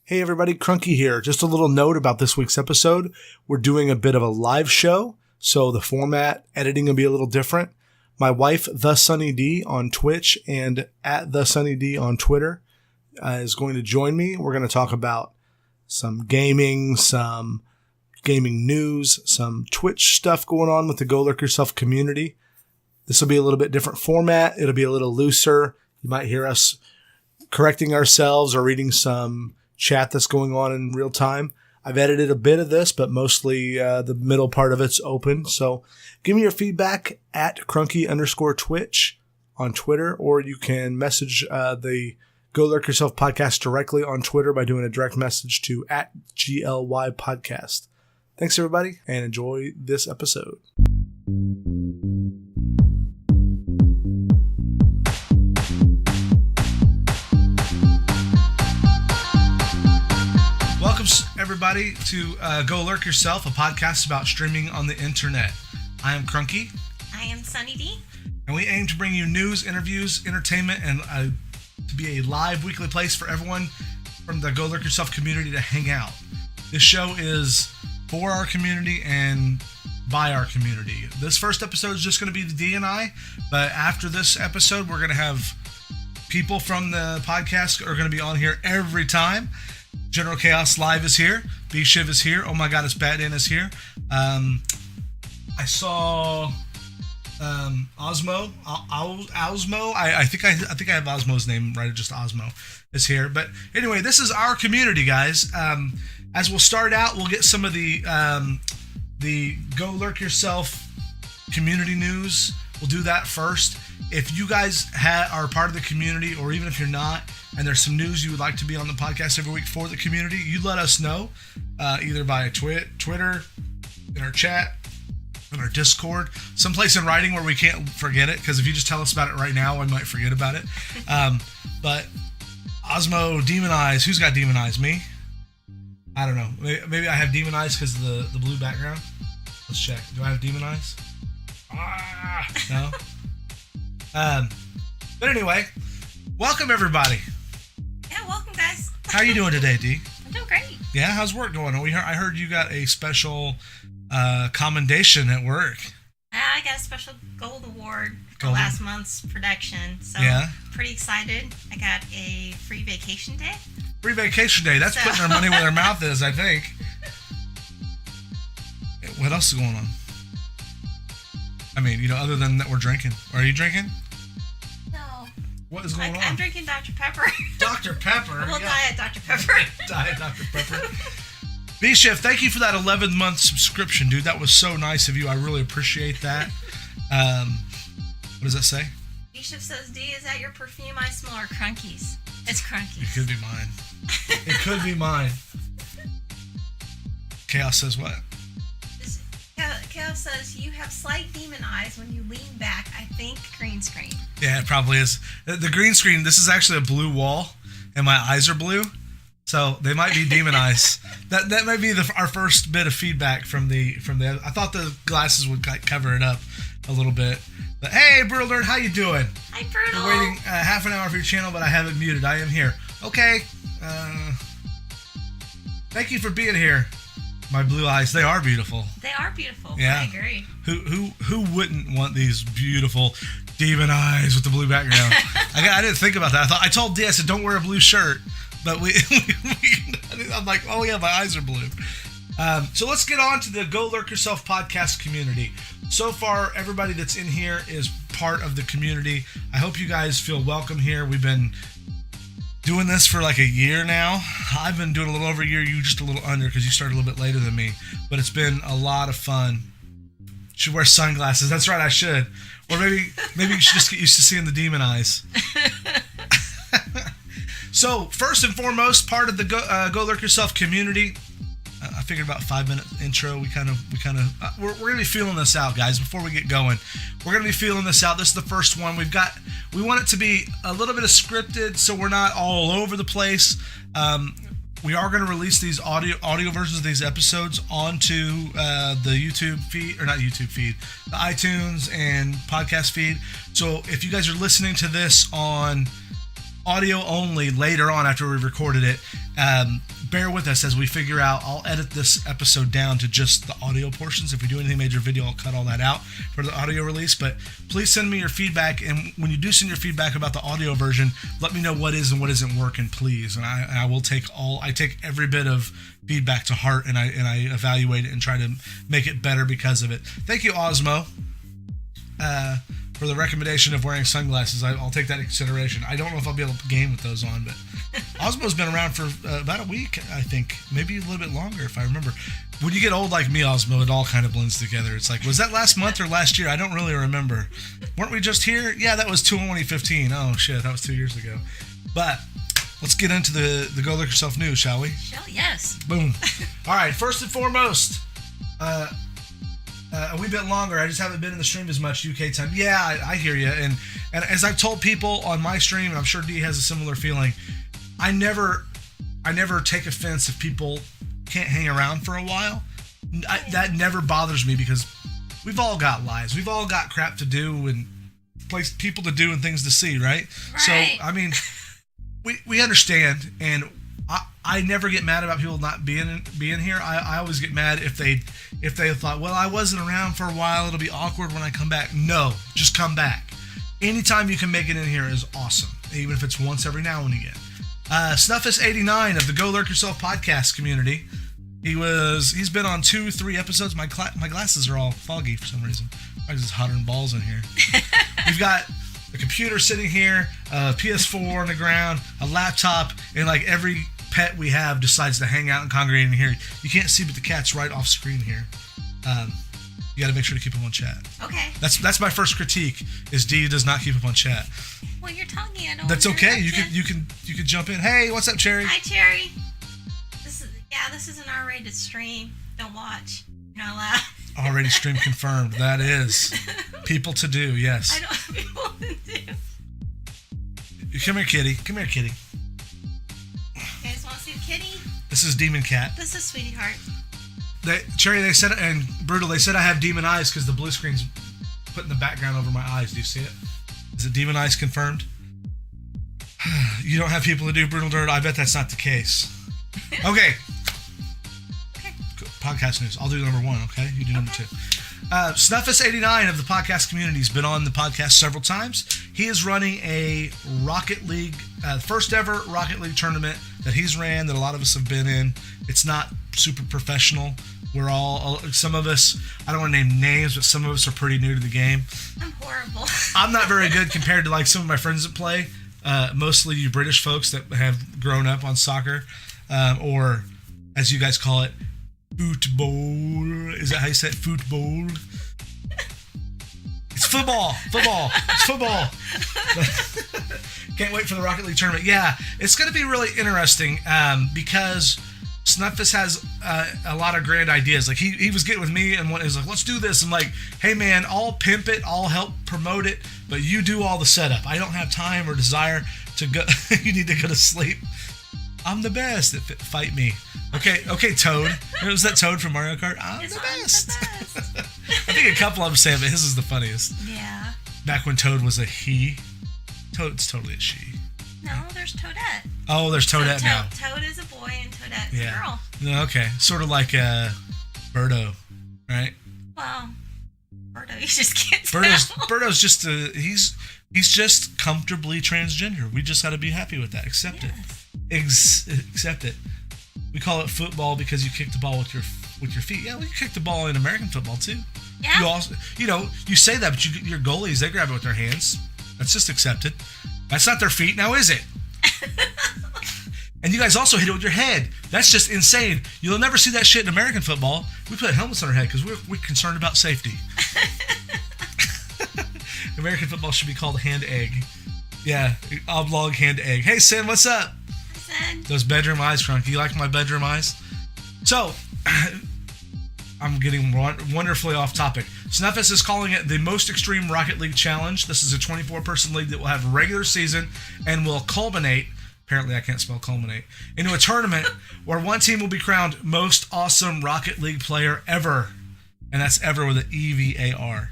Hey everybody, Crunky here. Just a little note about this week's episode. We're doing a bit of a live show, so the format, editing will be a little different. My wife, TheSunnyDee on Twitch and at TheSunnyDee on Twitter is going to join me. We're going to talk about some gaming news, some Twitch stuff going on with the Go Lurk Yourself community. This will be a little bit different format. It'll be a little looser. You might hear us correcting ourselves or reading some chat that's going on in real time. I've edited a bit of this, but mostly the middle part of it's open. So give me your feedback at Crunky_Twitch on Twitter, or you can message the Go Lurk Yourself podcast directly on Twitter by doing a direct message to at GLYPodcast. Thanks everybody, and enjoy this episode. Welcome, everybody, to Go Lurk Yourself, a podcast about streaming on the internet. I am Crunky. I am TheSunnyDee. And we aim to bring you news, interviews, entertainment, and to be a live weekly place for everyone from the Go Lurk Yourself community to hang out. This show is for our community and by our community. This first episode is just going to be the D and I, but after this episode, we're going to have people from the podcast are going to be on here every time. General Chaos Live is here. B-Shiv is here. Oh my God, it's Batman is here. I saw Osmo. I think I have Osmo's name right. Just Osmo is here. But anyway, this is our community, guys. As we'll start out, we'll get some of the Go Lurk Yourself community news. We'll do that first. If you guys are part of the community, or even if you're not, and there's some news you would like to be on the podcast every week for the community, you let us know, either via Twitter, in our chat, in our Discord, someplace in writing where we can't forget it, because if you just tell us about it right now, we might forget about it. But Osmo, Demon Eyes, who's got Demon Eyes? Me? I don't know. Maybe I have Demon Eyes because of the blue background. Let's check. Do I have Demon Eyes? No? But anyway, welcome everybody. Yeah, welcome guys. How are you doing today, Dee? I'm doing great. Yeah, how's work going? I heard you got a special commendation at work. I got a special gold award for last month's production, so yeah. Pretty excited. I got a free vacation day. Free vacation day. That's putting their money where their mouth is, I think. What else is going on? I mean, other than that we're drinking. Are you drinking? No. What is going on? I'm drinking Dr. Pepper. Dr. Pepper? Well, Diet Dr. Pepper. Diet Dr. Pepper. B-Shift, thank you for that 11-month subscription, dude. That was so nice of you. I really appreciate that. What does that say? B-Shift says, D, is that your perfume I smell or Crunkies? It's Crunkies. It could be mine. It could be mine. Chaos says what? Chaos says, you have slight demon eyes when you lean back. I think green screen. Yeah, it probably is. The green screen, this is actually a blue wall, and my eyes are blue. So they might be demon eyes. That might be our first bit of feedback from the. I thought the glasses would cover it up a little bit. But hey, Brutal Nerd, how you doing? Hi, Brutal. We're waiting half an hour for your channel, but I have it muted. I am here. Okay. Thank you for being here. My blue eyes, they are beautiful. They are beautiful. Yeah. I agree. Who wouldn't want these beautiful demon eyes with the blue background? I didn't think about that. I told D, I said, don't wear a blue shirt. But I'm like, oh yeah, my eyes are blue. So let's get on to the Go Lurk Yourself podcast community. So far, everybody that's in here is part of the community. I hope you guys feel welcome here. We've been doing this for like a year now. I've been doing a little over a year, you just a little under because you started a little bit later than me. But it's been a lot of fun. Should wear sunglasses. That's right, I should. Or maybe you should just get used to seeing the demon eyes. So, first and foremost, part of the Go Lurk Yourself community. I figured about 5-minute intro. We're going to be feeling this out, guys. Before we get going, we're going to be feeling this out. This is the first one. We want it to be a little bit of scripted, so we're not all over the place. We are going to release these audio versions of these episodes onto the YouTube feed, or not YouTube feed, the iTunes and podcast feed. So if you guys are listening to this on audio only later on after we recorded it. Bear with us as we figure out. I'll edit this episode down to just the audio portions. If we do anything major video, I'll cut all that out for the audio release. But please send me your feedback, and when you do send your feedback about the audio version, let me know what is and what isn't working, please. And I will take every bit of feedback to heart, and I evaluate it and try to make it better because of it. Thank you, Osmo, for the recommendation of wearing sunglasses. I'll take that into consideration. I don't know if I'll be able to game with those on, but Osmo's been around for about a week, I think. Maybe a little bit longer, if I remember. When you get old like me, Osmo, it all kind of blends together. It's like, was that last month or last year? I don't really remember. Weren't we just here? Yeah, that was 2015. Oh, shit, that was 2 years ago. But let's get into the Go Look Yourself news, shall we? Yes. Boom. All right, first and foremost, a wee bit longer. I just haven't been in the stream as much UK time. Yeah, I hear you. And as I've told people on my stream, and I'm sure Dee has a similar feeling, I never take offense if people can't hang around for a while. That never bothers me because we've all got lives. We've all got crap to do and people to do and things to see, right? So, I mean, we understand, and I never get mad about people not being here. I always get mad if they thought, well, I wasn't around for a while, it'll be awkward when I come back. No, just come back. Anytime you can make it in here is awesome, even if it's once every now and again. Snuffus89 of the Go Lurk Yourself podcast community. He's been on 2-3 episodes. My glasses are all foggy for some reason. It's just hotter than balls in here. We've got a computer sitting here, a PS4 on the ground, a laptop, and like every pet we have decides to hang out and congregate in here. You can't see, but the cat's right off screen here. You got to make sure to keep him on chat. Okay. That's my first critique. Is Dee does not keep him on chat. Well, you're talking. I don't. That's okay. You can jump in. Hey, what's up, Cherry? Hi, Cherry. This is an R-rated stream. Don't watch. You're not allowed. Already stream confirmed. That is people to do. Yes. I don't have people to do. Come here, kitty. Come here, kitty. You guys want to see the kitty? This is Demon Cat. This is Sweetie Heart. Cherry, they said, and Brutal, they said I have demon eyes because the blue screen's putting the background over my eyes. Do you see it? Is it demon eyes confirmed? You don't have people to do Brutal Dirt? I bet that's not the case. Okay. Podcast news. I'll do number 1, okay? You do number 2. Snuffus89 of the podcast community has been on the podcast several times. He is running a Rocket League, first ever Rocket League tournament that he's ran, that a lot of us have been in. It's not super professional. We're all, some of us, I don't want to name names, but some of us are pretty new to the game. I'm horrible. I'm not very good compared to like some of my friends that play, mostly you British folks that have grown up on soccer, or as you guys call it, football. Is that how you say it? Football? It's football. It's football. Can't wait for the Rocket League tournament. Yeah, it's going to be really interesting because Snuffus has a lot of grand ideas. Like he was getting with me and was like, let's do this. I'm like, hey man, I'll pimp it, I'll help promote it, but you do all the setup. I don't have time or desire to go. You need to go to sleep. I'm the best. Fight me. Okay, Toad. Was that Toad from Mario Kart? I'm the best. I think a couple of them say it, but his is the funniest. Yeah. Back when Toad was a he. Toad's totally a she. No, there's Toadette. Oh, there's Toadette now. Toad is a boy and Toadette is a girl. No, okay. Sort of like Birdo, right? Well, Birdo, you just can't tell. Birdo's just he's just comfortably transgender. We just got to be happy with that. Accept it. Accept it. We call it football because you kick the ball with your feet. Yeah, we kick the ball in American football too. Yeah. You also, you say that, but your goalies, they grab it with their hands. That's just accepted. That's not their feet, now is it? And you guys also hit it with your head. That's just insane. You'll never see that shit in American football. We put helmets on our head because we're concerned about safety. American football should be called hand egg. Yeah, oblong hand egg. Hey, Sin, what's up? Hi, Sin. Those bedroom eyes, Crunk. You like my bedroom eyes? So, I'm getting wonderfully off topic. Snuffus is calling it the most extreme Rocket League challenge. This is a 24-person league that will have a regular season and will culminate, apparently I can't spell culminate, into a tournament where one team will be crowned most awesome Rocket League player ever. And that's ever with an EVAR.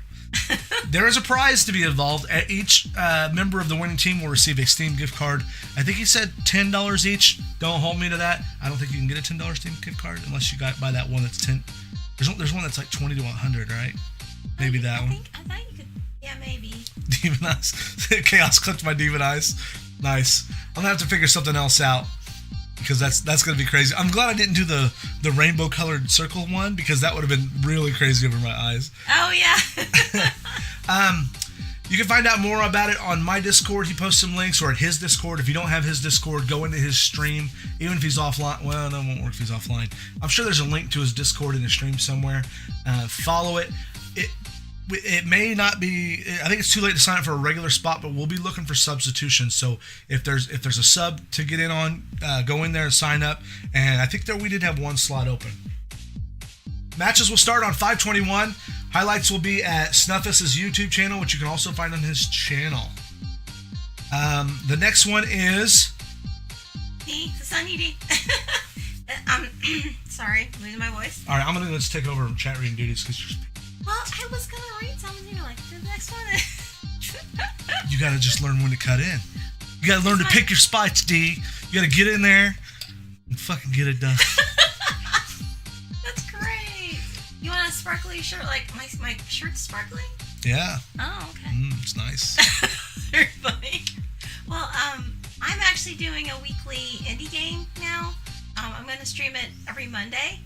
There is a prize to be involved. Each member of the winning team will receive a Steam gift card. I think he said $10 each. Don't hold me to that. I don't think you can get a $10 Steam gift card unless you buy that one that's 10. There's one that's like 20 to 100, right? Maybe that one. I thought you could. Yeah, maybe. Demon Eyes. Chaos clipped my Demon Eyes. Nice. I'm gonna have to figure something else out because that's gonna be crazy. I'm glad I didn't do the rainbow colored circle one because that would have been really crazy over my eyes. Oh yeah. You can find out more about it on my Discord. He posts some links, or at his Discord. If you don't have his Discord, go into his stream, even if he's offline. Well, no, it won't work if he's offline. I'm sure there's a link to his Discord in his stream somewhere. Follow it. It may not be. I think it's too late to sign up for a regular spot, but we'll be looking for substitutions. So if there's a sub to get in on, go in there and sign up. And I think we did have one slot open. Matches will start on 5/21. Highlights will be at Snuffus's YouTube channel, which you can also find on his channel. The next one is TheSunnyDee. Sorry, I'm losing my voice. All right, I'm gonna just take over chat reading duties because you're. Well, I was gonna read something. You're like, the next one is. You gotta just learn when to cut in. You gotta learn to pick your spots, D. You gotta get in there and fucking get it done. That's great. You want a sparkly shirt? Like my shirt's sparkling? Yeah. Oh, okay. It's nice. Very funny. Well, I'm actually doing a weekly indie game now. I'm going to stream it every Monday.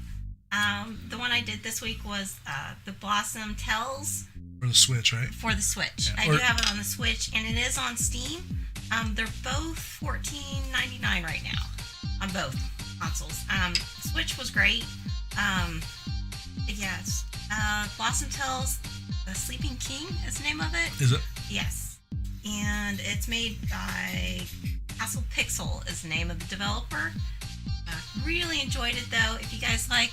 The one I did this week was the Blossom Tells. For the Switch, right? For the Switch. Yeah. I do have it on the Switch, and it is on Steam. They're both $14.99 right now on both consoles. Switch was great. Yes. Blossom Tells, The Sleeping King is the name of it. Is it? Yes. And it's made by Castle Pixel is the name of the developer. Really enjoyed it though. If you guys like.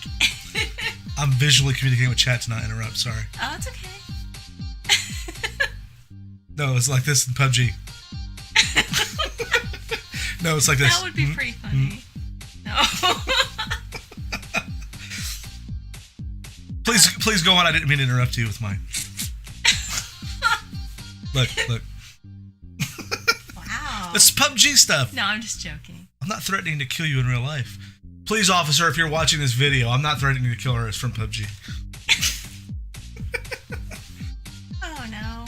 I'm visually communicating with chat to not interrupt. Sorry. Oh, it's okay. No, it's like this in PUBG. No, it's like this. That would be pretty funny. No. Please go on. I didn't mean to interrupt you with mine. Look. Wow. It's PUBG stuff. No, I'm just joking. I'm not threatening to kill you in real life. Please, officer, if you're watching this video, I'm not threatening to kill her. It's from PUBG. Oh, no.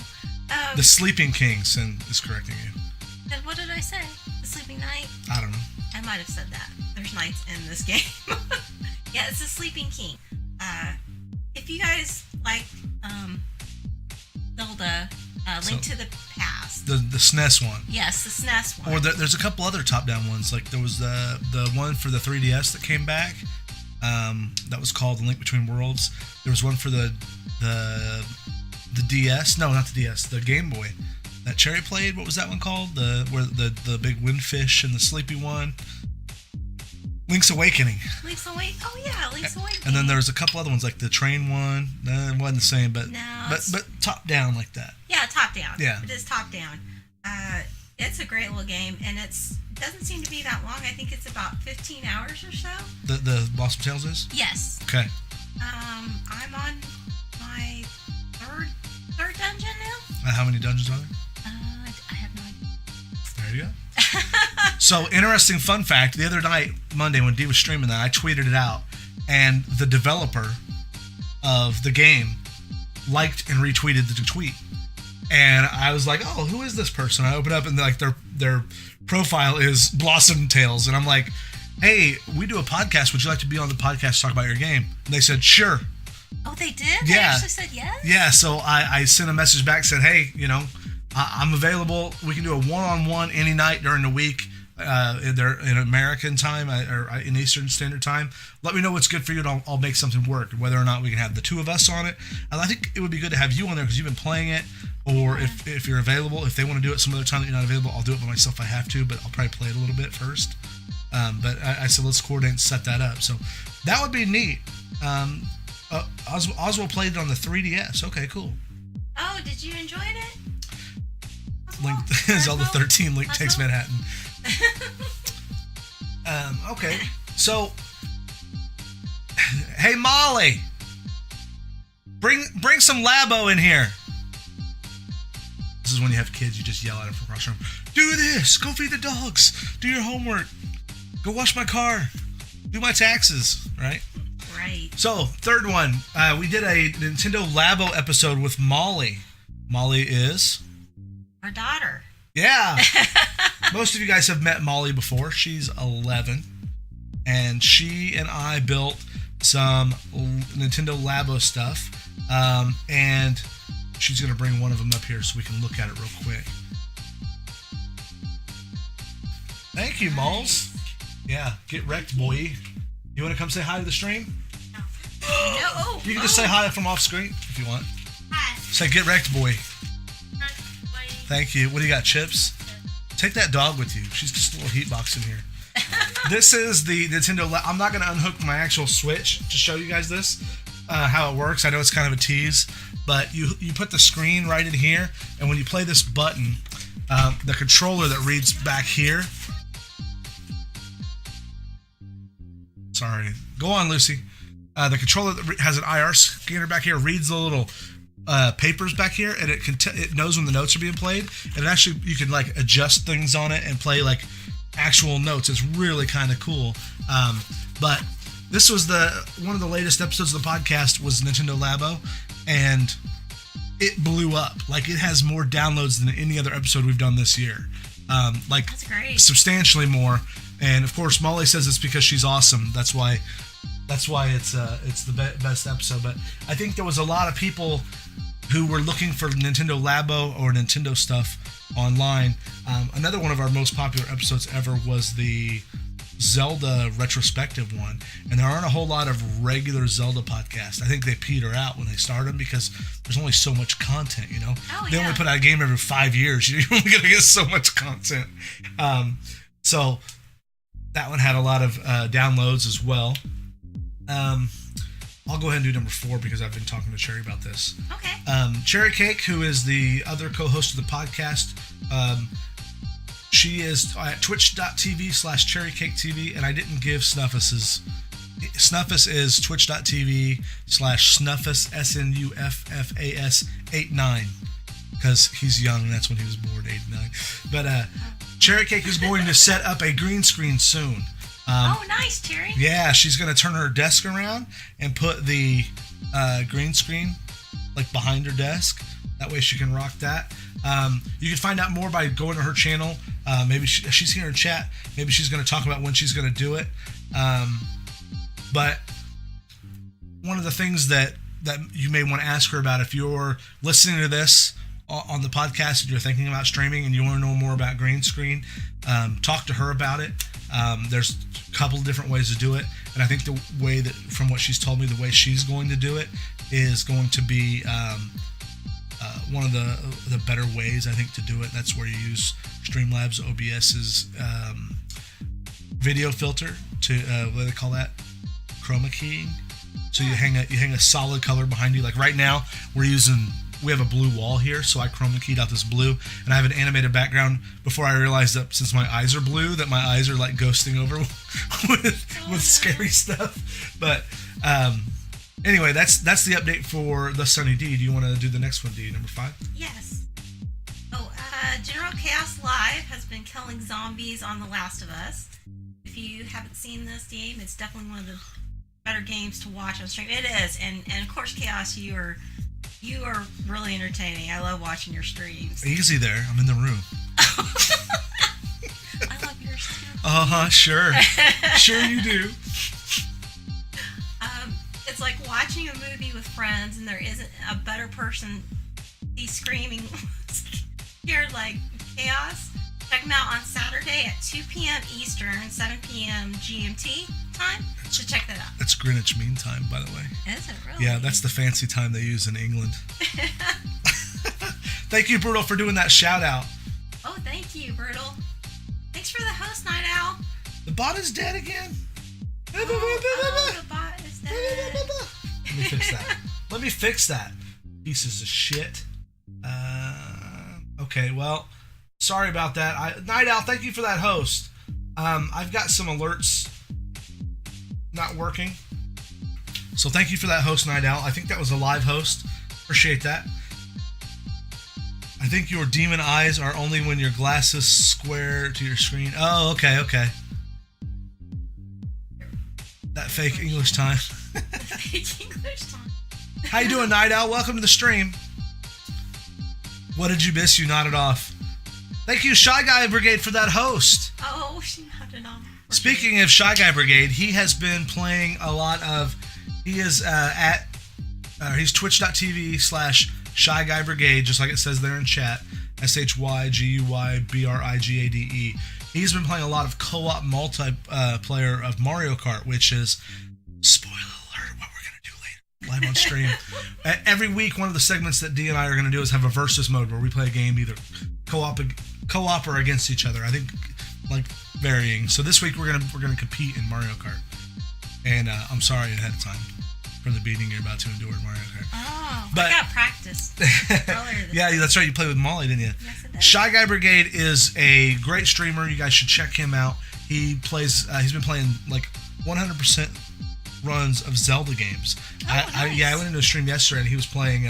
The Sleeping King is correcting you. Then what did I say? The Sleeping Knight? I don't know. I might have said that. There's knights in this game. Yeah, it's the Sleeping King. If you guys like Zelda, Link to the Past. The SNES one. Yes, the SNES one. Or there's a couple other top-down ones. Like there was the one for the 3DS that came back. That was called The Link Between Worlds. There was one for the DS. No, not the DS. The Game Boy. That Cherry played. What was that one called? The big windfish and the sleepy one. Link's Awakening. Link's Awakening. Oh yeah, Link's Awakening. And then there was a couple other ones like the train one. It wasn't the same, but top down like that. Yeah, top down. Yeah, it is top down. It's a great little game, and it doesn't seem to be that long. I think it's about 15 hours or so. The Blossom Tales is? Yes. Okay. I'm on my third dungeon now. How many dungeons are there? I have no idea. There you go. So, interesting fun fact. The other night, Monday, when Dee was streaming that, I tweeted it out, and the developer of the game liked and retweeted the tweet. And I was like, oh, who is this person? I opened up, and like their profile is Blossom Tales. And I'm like, hey, we do a podcast. Would you like to be on the podcast to talk about your game? And they said, sure. Oh, they did? Yeah. They actually said yes? Yeah, so I sent a message back, said, hey, I'm available. We can do a one-on-one any night during the week. In American time or in Eastern Standard Time. Let me know what's good for you, and I'll make something work. Whether or not we can have the two of us on it, and I think it would be good to have you on there because you've been playing it. Or if you're available, if they want to do it some other time that you're not available, I'll do it by myself if I have to. But I'll probably play it a little bit first. But I said let's coordinate and set that up. So that would be neat. Oswald played it on the 3DS. Okay, cool. Oh, did you enjoy it? Link Zelda 13. Link takes Manhattan. Okay, so hey Molly, bring some Labo in here. This is when you have kids, you just yell at them from across the room. Do this! Go feed the dogs! Do your homework! Go wash my car! Do my taxes! Right? Right. So, third one. We did a Nintendo Labo episode with Molly. Molly is... our daughter. Yeah! Most of you guys have met Molly before. She's 11. And she and I built some Nintendo Labo stuff. And she's going to bring one of them up here so we can look at it real quick. Thank you, Moles. Yeah, get wrecked, boy. You want to come say hi to the stream? No. You can just say hi from off screen if you want. Hi. Say get wrecked, boy. Hi. Thank you. What do you got, Chips? Take that dog with you. She's just a little heat box in here. This is the Nintendo I'm not going to unhook my actual Switch to show you guys this, how it works. I know it's kind of a tease, but you put the screen right in here, and when you play this button, the controller that reads back here. Sorry. Go on, Lucy. The controller that has an IR scanner back here reads the little papers back here, and it knows when the notes are being played, and actually you can like adjust things on it and play like actual notes. It's really kind of cool. But this was one of the latest episodes of the podcast was Nintendo Labo, and it blew up. Like, it has more downloads than any other episode we've done this year. Like, that's great. Substantially more. And of course, Molly says it's because she's awesome. That's why it's the best episode. But I think there was a lot of people who were looking for Nintendo Labo or Nintendo stuff online. Another one of our most popular episodes ever was the Zelda retrospective one, and there aren't a whole lot of regular Zelda podcasts. I think they peter out when they start them because there's only so much content, you know. They only put out a game every 5 years. You're only gonna get so much content. So that one had a lot of downloads as well. I'll go ahead and do number 4 because I've been talking to Cherry about this. Okay. Cherry Cake, who is the other co-host of the podcast, she is at twitch.tv/cherrycaketv, and I didn't give Snuffus's. Snuffus is twitch.tv/Snuffus SNUFFAS89 because he's young and that's when he was born, 89. But Cherry Cake is going to set up a green screen soon. Oh, nice, Cherry. Yeah, she's going to turn her desk around and put the green screen like behind her desk. That way she can rock that. You can find out more by going to her channel. Maybe she's here in chat. Maybe she's going to talk about when she's going to do it. But one of the things that you may want to ask her about if you're listening to this on the podcast and you're thinking about streaming and you want to know more about green screen, talk to her about it. There's a couple of different ways to do it, and I think the way that, from what she's told me, the way she's going to do it is going to be one of the better ways, I think, to do it. That's where you use Streamlabs OBS's video filter to what do they call that? Chroma keying. So you hang a solid color behind you. Like right now, we have a blue wall here, so I chroma keyed out this blue, and I have an animated background before I realized that since my eyes are blue, that my eyes are like ghosting over with scary stuff. But anyway, that's the update for TheSunnyDee. Do you want to do the next one, D, number 5? Yes. Oh, General Chaos Live has been killing zombies on The Last of Us. If you haven't seen this game, it's definitely one of the better games to watch on stream. It is, and of course, Chaos, you are really entertaining. I love watching your streams. Easy there. I'm in the room. I love yours too. Sure. Sure you do. It's like watching a movie with friends, and there isn't a better person to be screaming. You're like Chaos. Check them out on Saturday at 2 p.m. Eastern, 7 p.m. GMT time. So check that out. That's Greenwich Mean Time, by the way. Is it really? Yeah, that's the fancy time they use in England. Thank you, Brutal, for doing that shout out. Oh, thank you, Brutal. Thanks for the host, Night Owl. The bot is dead again. The bot is dead. Let me fix that. Pieces of shit. Okay, well, sorry about that. Night Owl, thank you for that host. I've got some alerts not working. So thank you for that host, Night Owl. I think that was a live host. Appreciate that. I I think your demon eyes are only when your glasses square to your screen. Oh, okay. That fake English time. Fake English time. How you doing, Night Owl? Welcome to the stream. What did you miss? You nodded off. Thank you, Shy Guy Brigade, for that host. Oh, she nodded off. Speaking of Shy Guy Brigade, he has been playing a lot of... He is he's twitch.tv/Shy Guy Brigade, just like it says there in chat. SHYGUYBRIGADE. He's been playing a lot of co-op multiplayer of Mario Kart, which is, spoiler alert, what we're going to do later, live on stream. Every week, one of the segments that Dee and I are going to do is have a versus mode where we play a game either co-op or against each other. I think like varying. So this week we're gonna compete in Mario Kart. And I'm sorry ahead of time for the beating you're about to endure in Mario Kart. Oh, but, I got practice earlier this yeah, week. that's right. You played with Molly, didn't you? Yes, I did. Shy Guy Brigade is a great streamer. You guys should check him out. He plays. He's been playing like 100% runs of Zelda games. Oh, nice. I went into a stream yesterday and he was playing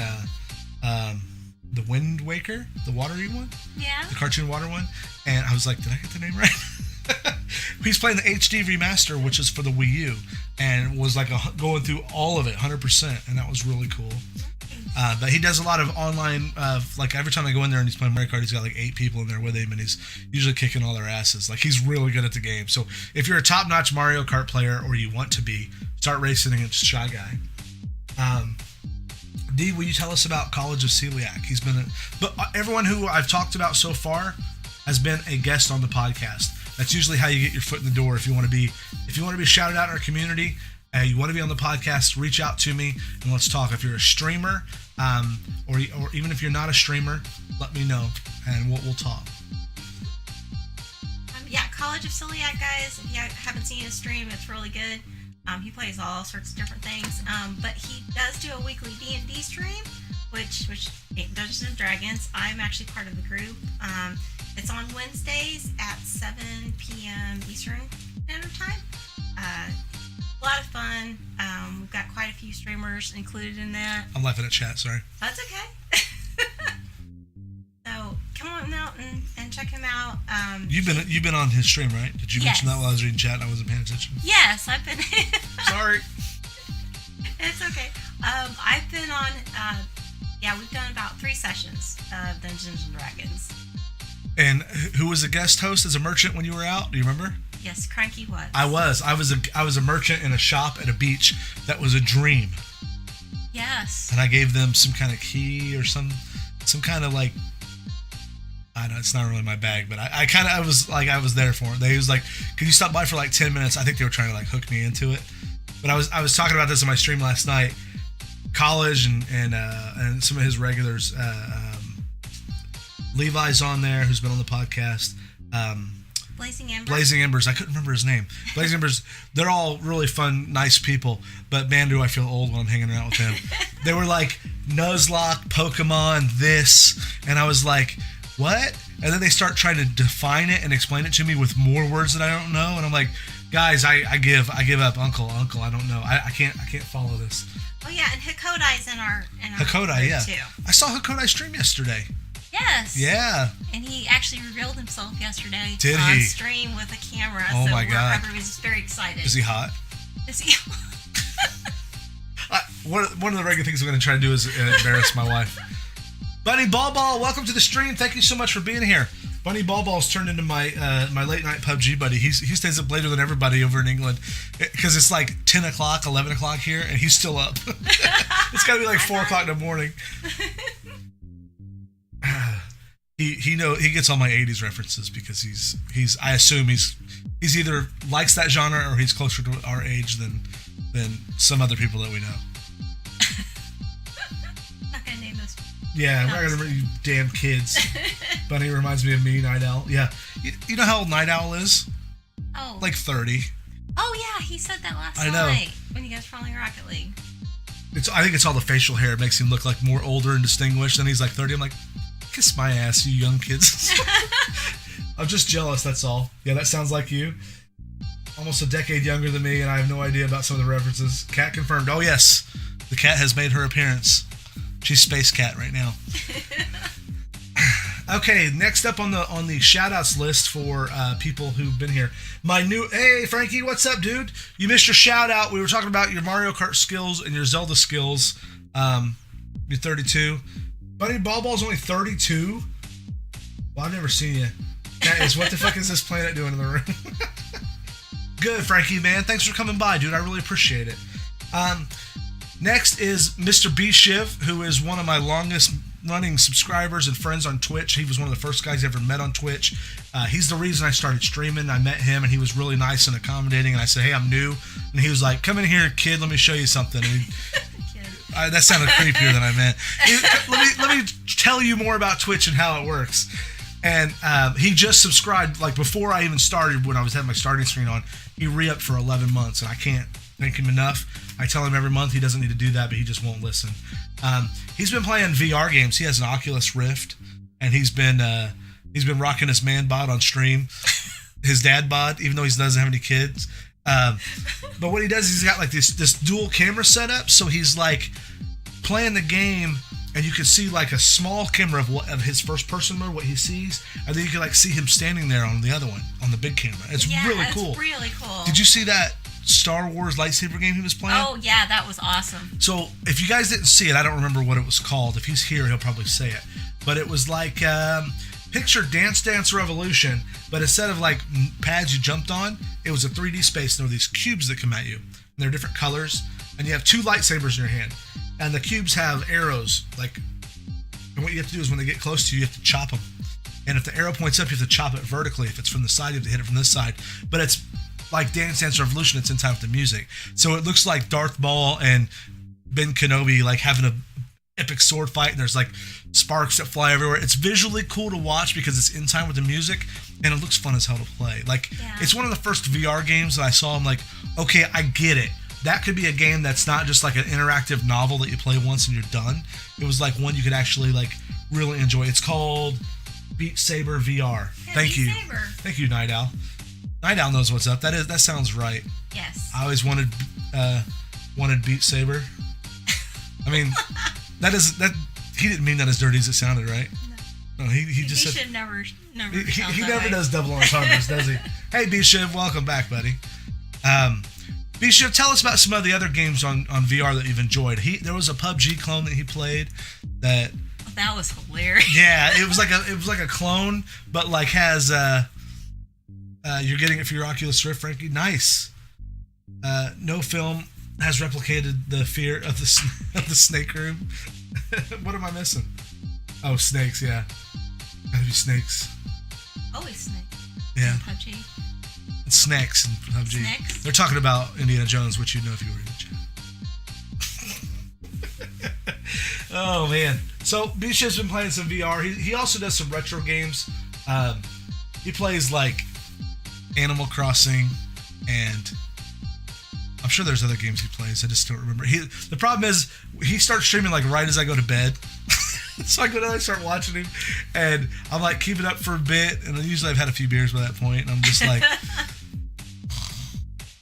the Wind Waker, the watery one. Yeah. The cartoon water one. And I was like, did I get the name right? He's playing the HD remaster, which is for the Wii U, and was like going through all of it 100%, and that was really cool. But he does a lot of online, like every time I go in there and he's playing Mario Kart, he's got like 8 people in there with him, and he's usually kicking all their asses. Like, he's really good at the game. So if you're a top-notch Mario Kart player, or you want to be, start racing against Shy Guy. Dee, will you tell us about College of Celiac? He's been, but everyone who I've talked about so far has been a guest on the podcast. That's usually how you get your foot in the door. If you want to be shouted out in our community, you want to be on the podcast, reach out to me and let's talk. If you're a streamer, or even if you're not a streamer, let me know and we'll talk. Yeah, College of Celiac, guys. If you haven't seen his stream, it's really good. He plays all sorts of different things, but he does do a weekly D&D stream, which Dungeons and Dragons. I'm actually part of the group. It's on Wednesdays at 7 p.m. Eastern Standard Time. A lot of fun. We've got quite a few streamers included in that. I'm laughing at chat, sorry. That's okay. So come on out and check him out. You've been on his stream, right? Did you mention Yes. that while I was reading chat and I wasn't paying attention? Yes, I've been. Sorry. It's okay. I've been on. We've done about 3 sessions of Dungeons and Dragons. And who was a guest host as a merchant when you were out? Do you remember? Yes, Cranky was. I was a merchant in a shop at a beach that was a dream. Yes. And I gave them some kind of key or some kind of like, I know it's not really my bag, but I was there for it. They was like, could you stop by for like 10 minutes? I think they were trying to like hook me into it. But I was talking about this in my stream last night. College and some of his regulars, Levi's on there, who's been on the podcast. Blazing Embers. Blazing Embers. I couldn't remember his name. Blazing Embers. They're all really fun, nice people. But man, do I feel old when I'm hanging out with them. They were like, Nuzlocke, Pokemon, this. And I was like, what? And then they start trying to define it and explain it to me with more words that I don't know. And I'm like, guys, I give up. Uncle, I don't know. I can't follow this. Oh yeah, and Hakodai's in our Hakodai, group yeah. too. I saw Hakodai stream yesterday. Yes. Yeah. And he actually revealed himself yesterday Did on he? stream with a camera. Oh my God. Everybody's very excited. Is he hot? Is he? One of the regular things I'm going to try to do is embarrass my wife. Bunny Ball, welcome to the stream. Thank you so much for being here. Bunny Ball's turned into my late night PUBG buddy. He stays up later than everybody over in England because it's like 10 o'clock, 11 o'clock here, and he's still up. It's got to be like 4 o'clock in the morning. He gets all my 80s references because he's I assume he's either likes that genre or he's closer to our age than some other people that we know. Not gonna name those. Yeah, I'm not gonna remember you damn kids. Bunny reminds me of me, Night Owl. Yeah, you know how old Night Owl is? Oh. Like 30. Oh yeah, he said that last I know. night when you guys were playing Rocket League. I think it's all the facial hair. It makes him look like more older and distinguished. And he's like 30. I'm like, kiss my ass, you young kids. I'm just jealous, that's all. Yeah, that sounds like you. Almost a decade younger than me, and I have no idea about some of the references. Cat confirmed. Oh, yes. The cat has made her appearance. She's Space Cat right now. Okay, next up on the shout outs list for people who've been here. Hey Frankie, what's up, dude? You missed your shout out. We were talking about your Mario Kart skills and your Zelda skills. You're 32. Bunny Ball's only 32. Well, I've never seen you. Guys, what the fuck is this planet doing in the room? Good, Frankie, man. Thanks for coming by, dude. I really appreciate it. Next is Mr. B Shiv, who is one of my longest running subscribers and friends on Twitch. He was one of the first guys I ever met on Twitch. He's the reason I started streaming. I met him, and he was really nice and accommodating. And I said, hey, I'm new. And he was like, come in here, kid. Let me show you something. And that sounded creepier than I meant. Let me tell you more about Twitch and how it works. And he just subscribed, like before I even started, when I was having my starting screen on, he re-upped for 11 months, and I can't thank him enough. I tell him every month he doesn't need to do that, but he just won't listen. He's been playing VR games. He has an Oculus Rift, and he's been rocking his man bod on stream, his dad bod, even though he doesn't have any kids. But what he does is he's got like this dual camera setup, so he's like playing the game, and you can see like a small camera of his first person mode, what he sees, and then you can like see him standing there on the other one, on the big camera. It's really cool. It's really cool. Did you see that Star Wars lightsaber game he was playing? Oh yeah, that was awesome. So if you guys didn't see it, I don't remember what it was called. If he's here, he'll probably say it. But it was like picture Dance Revolution, but instead of like pads you jumped on, it was a 3D space, and there were these cubes that come at you, and they're different colors, and you have two lightsabers in your hand, and the cubes have arrows, like, and what you have to do is when they get close to you, you have to chop them. And if the arrow points up, you have to chop it vertically. If it's from the side, you have to hit it from this side. But it's like Dance Revolution, it's in time with the music. So it looks like Darth Maul and Ben Kenobi like having a epic sword fight, and there's like sparks that fly everywhere. It's visually cool to watch because it's in time with the music, and it looks fun as hell to play. Like, It's one of the first VR games that I saw. I'm like, okay, I get it. That could be a game that's not just like an interactive novel that you play once and you're done. It was like one you could actually like really enjoy. It's called Beat Saber VR. Thank you. Saber. Thank you, Night Owl. Night Owl knows what's up. That sounds right. Yes. I always wanted Beat Saber. I mean, that he didn't mean that as dirty as it sounded, right? No, he just said. Should never. He never does double entendres, does he? Hey, B-Shiv, welcome back, buddy. B-Shiv, tell us about some of the other games on VR that you've enjoyed. There was a PUBG clone that he played that. That was hilarious. Yeah, it was like a clone, but like has you're getting it for your Oculus Rift, Frankie. Nice. No film has replicated the fear of the snake room. What am I missing? Oh, snakes. Yeah, gotta be snakes. Always snakes. Yeah. PUBG. It's snakes in PUBG. Snakes? They're talking about Indiana Jones, which you'd know if you were in the chat. Oh man. So Bishop's been playing some VR. He also does some retro games. He plays like Animal Crossing, and I'm sure there's other games he plays. I just don't remember. The problem is he starts streaming like right as I go to bed. So I go down and start watching him, and I'm like keeping up for a bit, and usually I've had a few beers by that point, and I'm just like,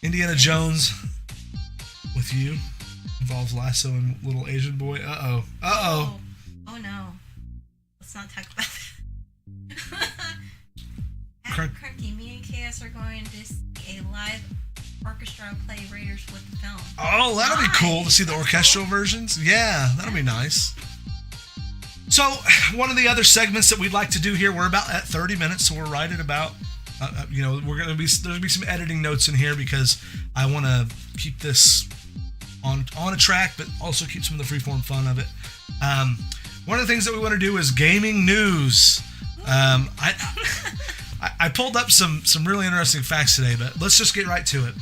Indiana Jones with you involves lasso and little Asian boy. Uh-oh. Oh no. Let's not talk about that. Currently, me and KS are going to see a live orchestra play Raiders with the film. Oh, that'll be cool to see the orchestral versions. Yeah, that'll be nice. So, one of the other segments that we'd like to do here, we're about at 30 minutes, so we're right at about, there's going to be some editing notes in here because I want to keep this on a track, but also keep some of the freeform fun of it. One of the things that we want to do is gaming news. I pulled up some really interesting facts today, but let's just get right to it.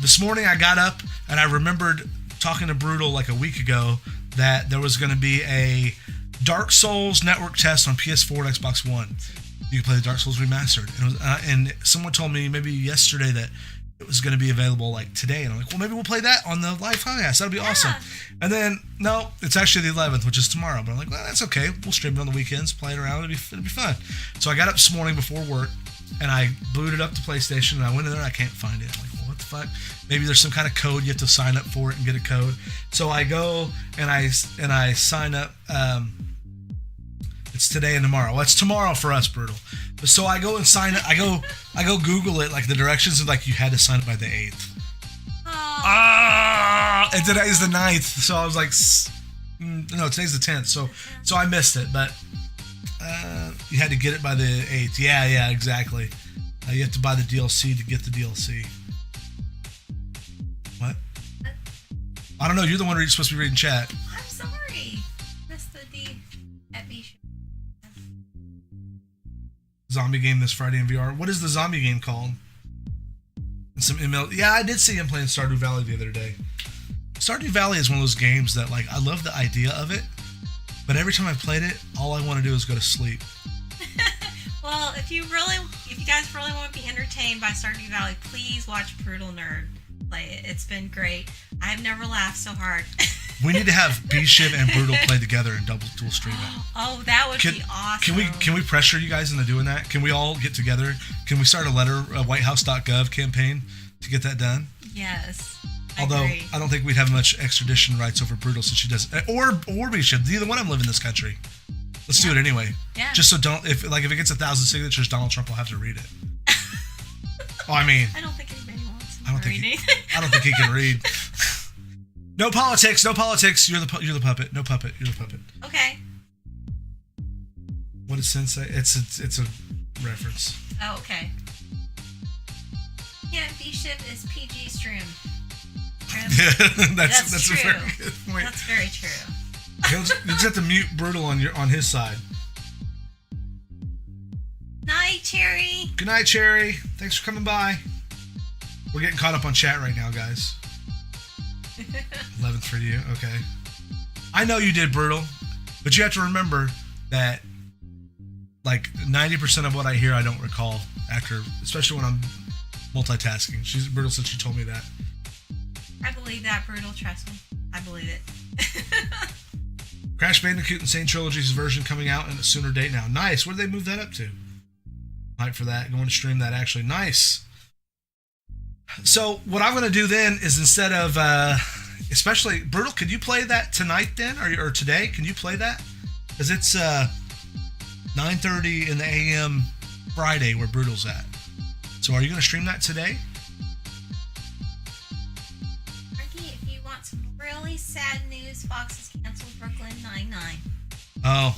This morning I got up and I remembered talking to Brutal like a week ago that there was going to be a Dark Souls network test on PS4 and Xbox One. You can play the Dark Souls Remastered. And someone told me maybe yesterday that it was going to be available like today. And I'm like, well, maybe we'll play that on the live podcast. That'll be awesome. And then, no, it's actually the 11th, which is tomorrow. But I'm like, well, that's okay. We'll stream it on the weekends, play it around. It'll be fun. So I got up this morning before work, and I booted up the PlayStation, and I went in there, and I can't find it. I'm like, well, what the fuck? Maybe there's some kind of code. You have to sign up for it and get a code. So I go, and I sign up. It's today and tomorrow. Well, it's tomorrow for us, Brutal. So I go and sign it. I go Google it, like the directions, and like you had to sign it by the 8th. Oh. And today is the 9th, so I was like, no, today's the 10th. So I missed it, but you had to get it by the 8th. Yeah, exactly. You have to buy the DLC to get the DLC. What? I don't know. You're the one who's supposed to be reading chat. I'm sorry. Missed the D at B. Zombie game this Friday in VR. What is the zombie game called? And some ML. Yeah, I did see him playing Stardew Valley the other day. Stardew Valley is one of those games that, like, I love the idea of it, but every time I played it, all I want to do is go to sleep. Well, if you guys really want to be entertained by Stardew Valley, please watch Brutal Nerd play it. It's been great. I've never laughed so hard. We need to have B-Shiv and Brutal play together and dual stream it. Oh, that would be awesome. Can we pressure you guys into doing that? Can we all get together? Can we start a whitehouse.gov campaign to get that done? Yes. Although I don't think we'd have much extradition rights over Brutal since she does, or B-Shiv. Neither one of them live in this country. Let's do it anyway. Yeah. Just so if it gets 1,000 signatures, Donald Trump will have to read it. Oh, I mean, I don't think anybody wants to read anything. I don't think he can read. No politics. You're the puppet. No puppet. You're the puppet. Okay. What does Sensei? It's a reference. Oh, okay. Yeah, B-Shiv is PG stream. Yeah, that's true. a very good point. That's very true. You just have to mute Brutal on his side. Night, Cherry. Good night, Cherry. Thanks for coming by. We're getting caught up on chat right now, guys. 11th for you. Okay. I know you did, Brutal, but you have to remember that, like, 90% of what I hear I don't recall after, especially when I'm multitasking. Brutal said she told me that. I believe that, Brutal. Trust me. I believe it. Crash Bandicoot Insane Trilogy's version coming out in a sooner date now. Nice. Where did they move that up to? Hype for that. Going to stream that, actually. Nice. So what I'm going to do then is, instead of, especially, Brutal, could you play that tonight then? Or today? Can you play that? Because it's 9:30 in the a.m. Friday where Brutal's at. So are you going to stream that today? If you want some really sad news, Fox has canceled Brooklyn Nine-Nine. Oh,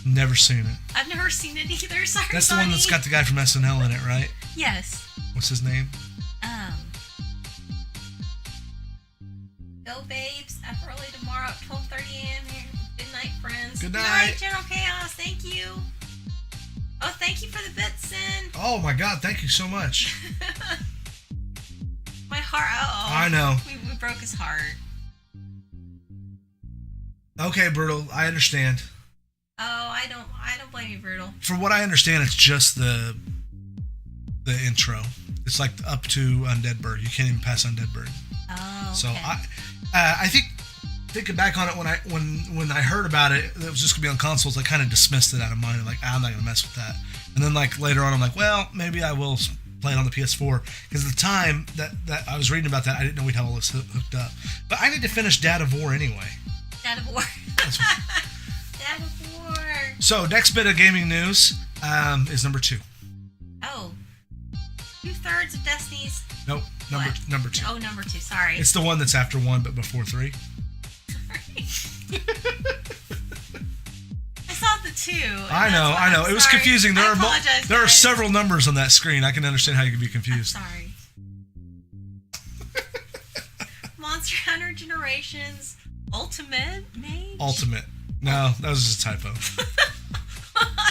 never seen it. I've never seen it either. Sorry, That's the one that's got the guy from SNL in it, right? Yes. What's his name? Go Babes, up early tomorrow at 12:30 a.m. here. Good night, friends. Good night. General Chaos. Thank you. Oh, thank you for the bits, Sin. Oh my God, thank you so much. My heart. Uh-oh. I know. We broke his heart. Okay, Brutal, I understand. Oh, I don't blame you, Brutal. From what I understand, it's just the intro. It's like up to Undead Bird. You can't even pass Undead Bird. Oh. Okay. So I think, thinking back on it, when I heard about it, it was just gonna be on consoles. I kind of dismissed it out of mind. Like, I'm not gonna mess with that. And then, like, later on, I'm like, well, maybe I will play it on the PS4, because at the time that I was reading about that, I didn't know we'd have all this hooked up. But I need to finish Dad of War anyway. Dad of War. Dad of War. So next bit of gaming news is number 2. Oh. 2/3 of Destiny's. Nope. Number 2. Oh, number 2. Sorry. It's the one that's after 1 but before 3. Sorry. I saw the 2. I know. It was confusing. There are several numbers on that screen. I can understand how you can be confused. I'm sorry. Monster Hunter Generations Ultimate Mage? Ultimate. No, that was just a typo.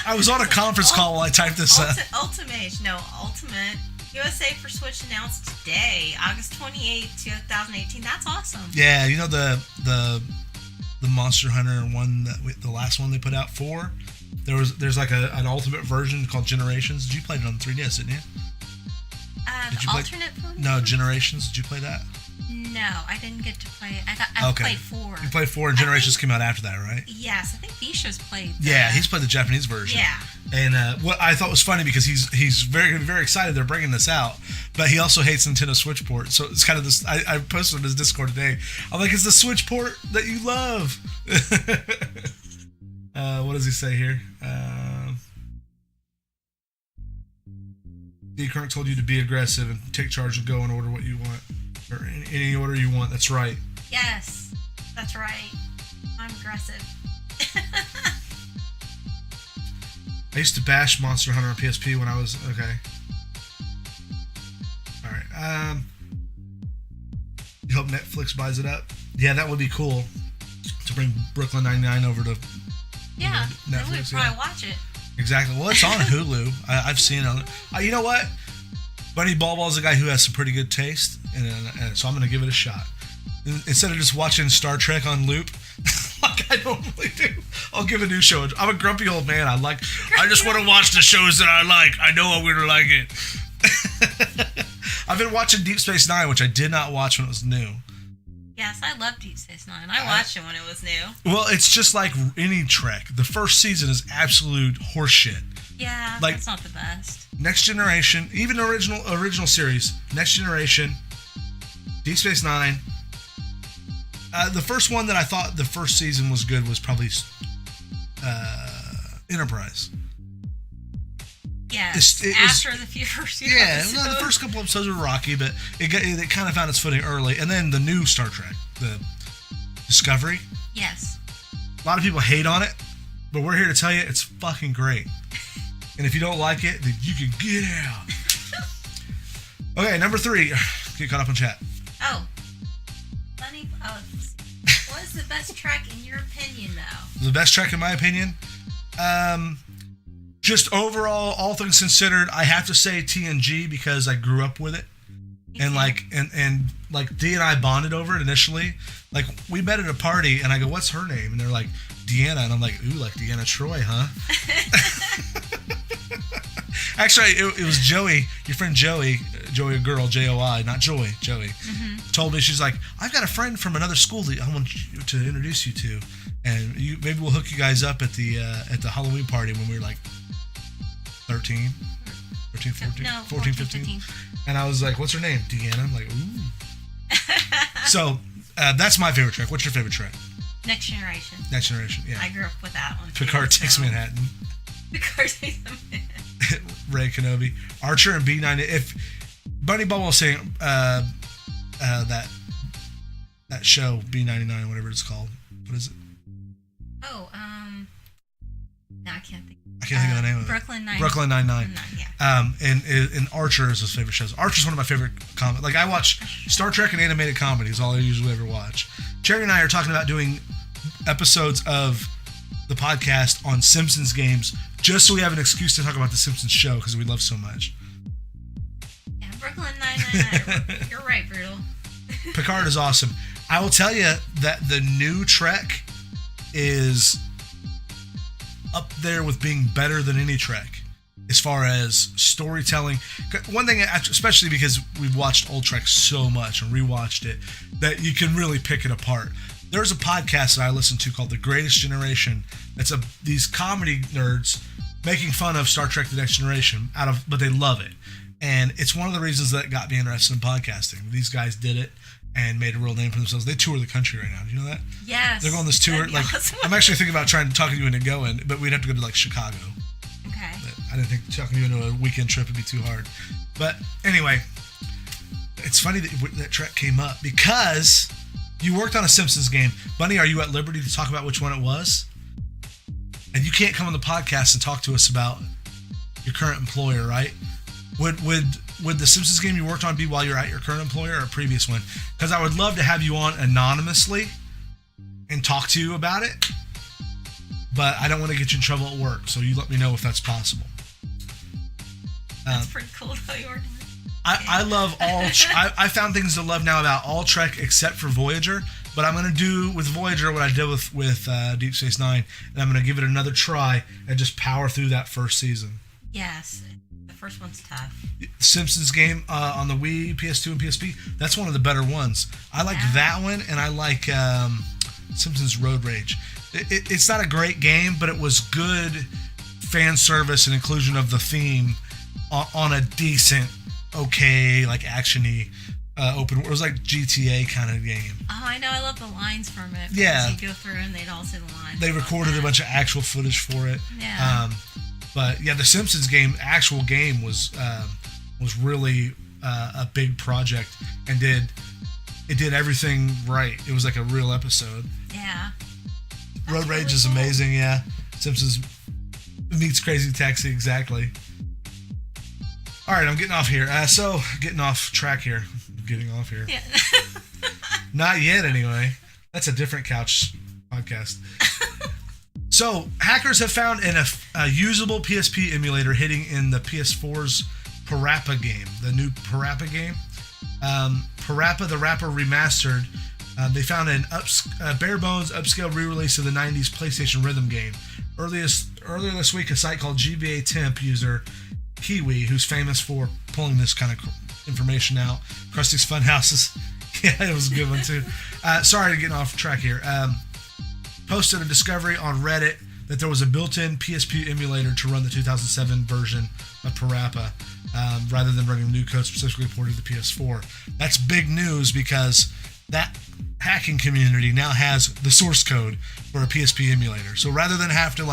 I was on a conference call while I typed this up. Ultimate. No, Ultimate. USA for Switch announced today, August 28th, 2018. That's awesome. Yeah, you know the Monster Hunter one, the last one they put out, 4. There's like an ultimate version called Generations. Did you play it on 3DS, didn't you? Did you alternate version? No, Generations. Did you play that? No, I didn't get to play it. I played 4. You played 4, and Generations came out after that, right? Yes, I think Bisha's played. Yeah, he's played the Japanese version. Yeah. And what I thought was funny, because he's very excited they're bringing this out, but he also hates Nintendo Switch port. So it's kind of this. I posted on his Discord today. I'm like, it's the Switch port that you love. What does he say here? D. Kirk told you to be aggressive and take charge and go and order what you want. Or in any order you want. That's right. Yes, that's right. I'm aggressive. I used to bash Monster Hunter on PSP when I was... Okay. Alright. You hope Netflix buys it up? Yeah, that would be cool. To bring Brooklyn Nine-Nine over to... Yeah, Netflix. then we'd probably watch it. Exactly. Well, it's on Hulu. I've seen it. You know what? Bunny Ballball's a guy who has some pretty good taste, and so I'm going to give it a shot. Instead of just watching Star Trek on loop, like I normally do, I'll give a new show. I'm a grumpy old man. I just want to watch the shows that I like. I know I'm going to like it. I've been watching Deep Space Nine, which I did not watch when it was new. Yes, I love Deep Space Nine. I watched it when it was new. Well, it's just like any Trek. The first season is absolute horseshit. Yeah, like, that's not the best. Next Generation, even original series, Next Generation, Deep Space Nine. The first one that I thought the first season was good was probably Enterprise. Yeah, after the first few episodes. Yeah, the first couple episodes were rocky, but it kind of found its footing early. And then the new Star Trek, the Discovery. Yes. A lot of people hate on it, but we're here to tell you it's fucking great. And if you don't like it, then you can get out. Okay, number 3. Get caught up on chat. Oh. Funny. Oh, what is the best Trek in your opinion, though? The best Trek, in my opinion? Just overall, all things considered, I have to say TNG because I grew up with it. And like Dee and I bonded over it initially. Like, we met at a party, and I go, "What's her name?" And they're like, "Deanna." And I'm like, "Ooh, like Deanna Troi, huh?" Actually, it was Joey, your friend Joey, a girl, Joy, not Joy, Joey, told me, she's like, "I've got a friend from another school that I want you to introduce you to, and maybe we'll hook you guys up at the Halloween party when we were like 13, 14, 15. And I was like, "What's her name?" Deanna. I'm like, "Ooh." So that's my favorite Trek. What's your favorite Trek? Next Generation. Next Generation, yeah. I grew up with that one. Picard Takes Manhattan. Picard Takes Manhattan. Ray Kenobi. Archer and B9. If Bunny Bubble was saying that show, B99, whatever it's called. What is it? Oh, no, I can't think. I can't think of the name of it. Brooklyn Nine-Nine. Yeah. And Archer is his favorite shows. Archer's one of my favorite comedy. Like, I watch Star Trek and animated comedies, all I usually ever watch. Cherry and I are talking about doing episodes of the podcast on Simpsons games, just so we have an excuse to talk about the Simpsons show because we love so much. Yeah, Brooklyn Nine-Nine. You're right, Brutal. Picard is awesome. I will tell you that the new Trek is up there with being better than any Trek as far as storytelling. One thing, especially because we've watched old Trek so much and rewatched it, that you can really pick it apart. There's a podcast that I listen to called The Greatest Generation. It's these comedy nerds making fun of Star Trek: The Next Generation but they love it. And it's one of the reasons that got me interested in podcasting. These guys did it and made a real name for themselves. They tour the country right now. Do you know that? Yes. They're going this tour. Like, awesome. I'm actually thinking about trying to talk you into going, but we'd have to go to like Chicago. Okay. But I didn't think talking you into a weekend trip would be too hard. But anyway, it's funny that Trek came up because you worked on a Simpsons game. Bunny, are you at liberty to talk about which one it was? And you can't come on the podcast and talk to us about your current employer, right? Would the Simpsons game you worked on be while you're at your current employer or a previous one? Because I would love to have you on anonymously and talk to you about it, but I don't want to get you in trouble at work, so you let me know if that's possible. That's pretty cool though. I love all... I found things to love now about all Trek except for Voyager, but I'm going to do with Voyager what I did with Deep Space Nine, and I'm going to give it another try and just power through that first season. Yes. The first one's tough. Simpsons game on the Wii, PS2, and PSP. That's one of the better ones. I like that one, and I like Simpsons Road Rage. It's not a great game, but it was good fan service and inclusion of the theme on a decent, okay, like action-y open. It was like GTA kind of game. Oh, I know. I love the lines from it. Yeah. You go through and they'd all say the lines. They recorded a bunch of actual footage for it. Yeah. But yeah, the Simpsons actual game was really a big project and did everything right. It was like a real episode. Yeah. Road Rage really is cool. amazing. Yeah, Simpsons meets Crazy Taxi exactly. All right, I'm getting off here. Getting off track here. Getting off here. Yeah. Not yet, anyway. That's a different couch podcast. So, hackers have found a usable PSP emulator hidden in the PS4's Parappa game, the new Parappa game. Parappa the Rapper Remastered. They found a bare-bones upscale re-release of the 90s PlayStation rhythm game. Earlier this week, a site called GBA Temp user Kiwi, who's famous for pulling this kind of information out. Krusty's Funhouses. Yeah, it was a good one, too. Sorry to get off track here. Posted a discovery on Reddit that there was a built-in PSP emulator to run the 2007 version of Parappa, rather than running new code specifically ported to the PS4. That's big news because that hacking community now has the source code for a PSP emulator. So rather than have to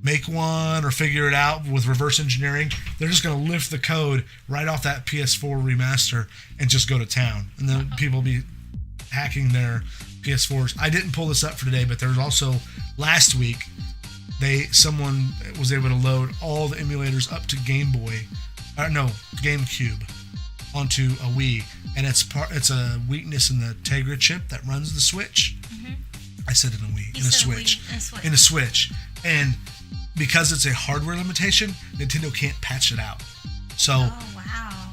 make one or figure it out with reverse engineering, they're just going to lift the code right off that PS4 remaster and just go to town. And then people will be hacking their PS4s. I didn't pull this up for today, but there was also last week someone was able to load all the emulators up to GameCube onto a Wii, and it's a weakness in the Tegra chip that runs the Switch. Mm-hmm. I said in a Wii, in a Switch, and because it's a hardware limitation, Nintendo can't patch it out. So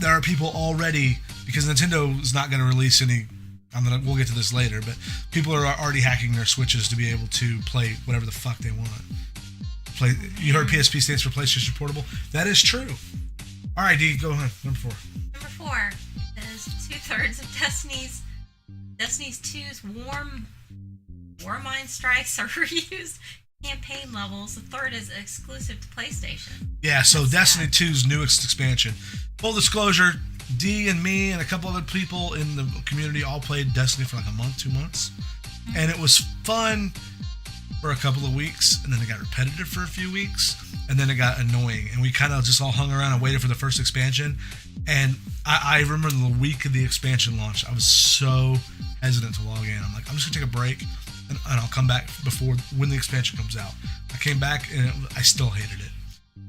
there are people already, because Nintendo is not going to release any. We'll get to this later, but people are already hacking their Switches to be able to play whatever the fuck they want. You heard PSP stands for PlayStation Portable? That is true. All right, D, go ahead. Number 4. Number 4 is 2/3 of Destiny's 2's Warmind strikes are reused campaign levels. The third is exclusive to PlayStation. Yeah, so Destiny 2's newest expansion. Full disclosure, D and me and a couple other people in the community all played Destiny for like a month, 2 months. Mm-hmm. And it was fun for a couple of weeks, and then it got repetitive for a few weeks, and then it got annoying. And we kind of just all hung around and waited for the first expansion. And I remember the week of the expansion launch, I was so hesitant to log in. I'm like, I'm just going to take a break, and I'll come back when the expansion comes out. I came back, and I still hated it.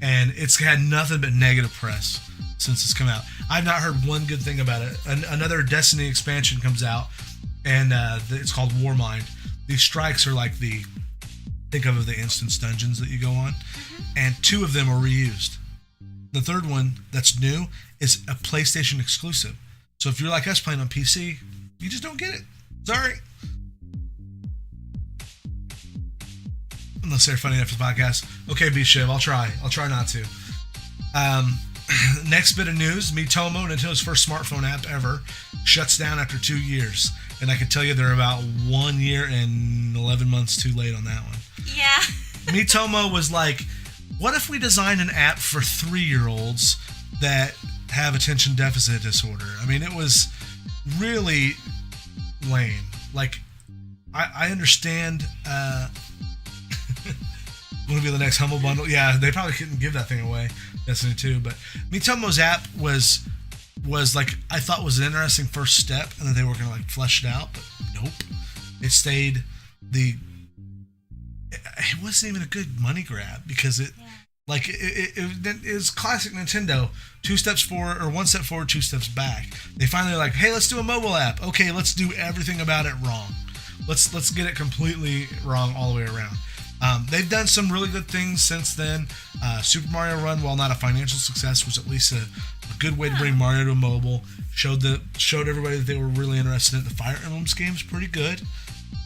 And it's had nothing but negative press since it's come out. I've not heard one good thing about it. Another Destiny expansion comes out, and it's called Warmind. These strikes are like think of the instance dungeons that you go on, and 2 of them are reused. The third one that's new is a PlayStation exclusive. So if you're like us playing on PC, you just don't get it. Sorry. Unless they're funny enough for the podcast. Okay, B-Shiv, I'll try not to. Next bit of news, Miitomo, Nintendo's first smartphone app ever, shuts down after 2 years. And I can tell you they're about 1 year and 11 months too late on that one. Yeah. Miitomo was like, what if we designed an app for 3-year-olds that have attention deficit disorder? I mean, it was really lame. Like, I understand... Want to be the next Humble Bundle? Yeah, they probably couldn't give that thing away. Destiny 2, but Miitomo's app was like, I thought was an interesting first step, and that they were going to flesh it out, but nope. It stayed it wasn't even a good money grab because it is classic Nintendo. 2 steps forward, or 1 step forward, 2 steps back. They finally hey, let's do a mobile app. Okay, let's do everything about it wrong. Let's get it completely wrong all the way around. They've done some really good things since then. Super Mario Run, while not a financial success, was at least a good way to bring Mario to mobile. Showed everybody that they were really interested in it. The Fire Emblem's game's pretty good.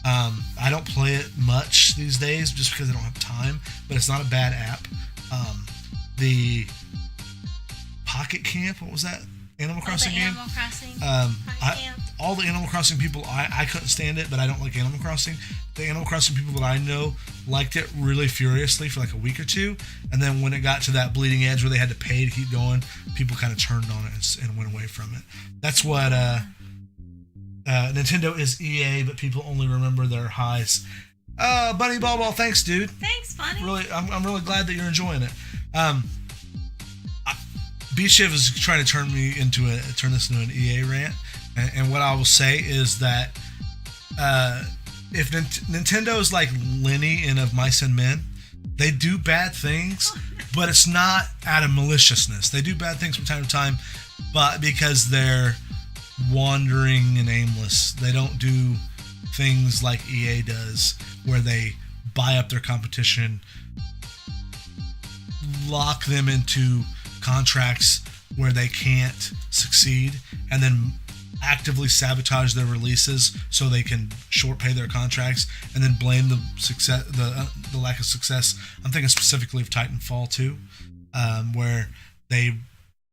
I don't play it much these days just because I don't have time, but it's not a bad app. The Pocket Camp, what was that? Animal Crossing game. Animal Crossing. All the Animal Crossing people, I couldn't stand it, but I don't like Animal Crossing. The Animal Crossing people that I know liked it really furiously for like a week or two, and then when it got to that bleeding edge where they had to pay to keep going, people kind of turned on it and went away from it. That's what Nintendo is EA, but people only remember their highs. Bunny Ball, thanks, dude. Thanks, Bunny. Really, I'm really glad that you're enjoying it. B-Shiv is trying to turn this into an EA rant, and what I will say is that if Nintendo's like Lenny in Of Mice and Men, they do bad things, but it's not out of maliciousness. They do bad things from time to time, but because they're wandering and aimless. They don't do things like EA does, where they buy up their competition, lock them into contracts where they can't succeed, and then actively sabotage their releases so they can short pay their contracts, and then blame the success, the lack of success. I'm thinking specifically of Titanfall 2, where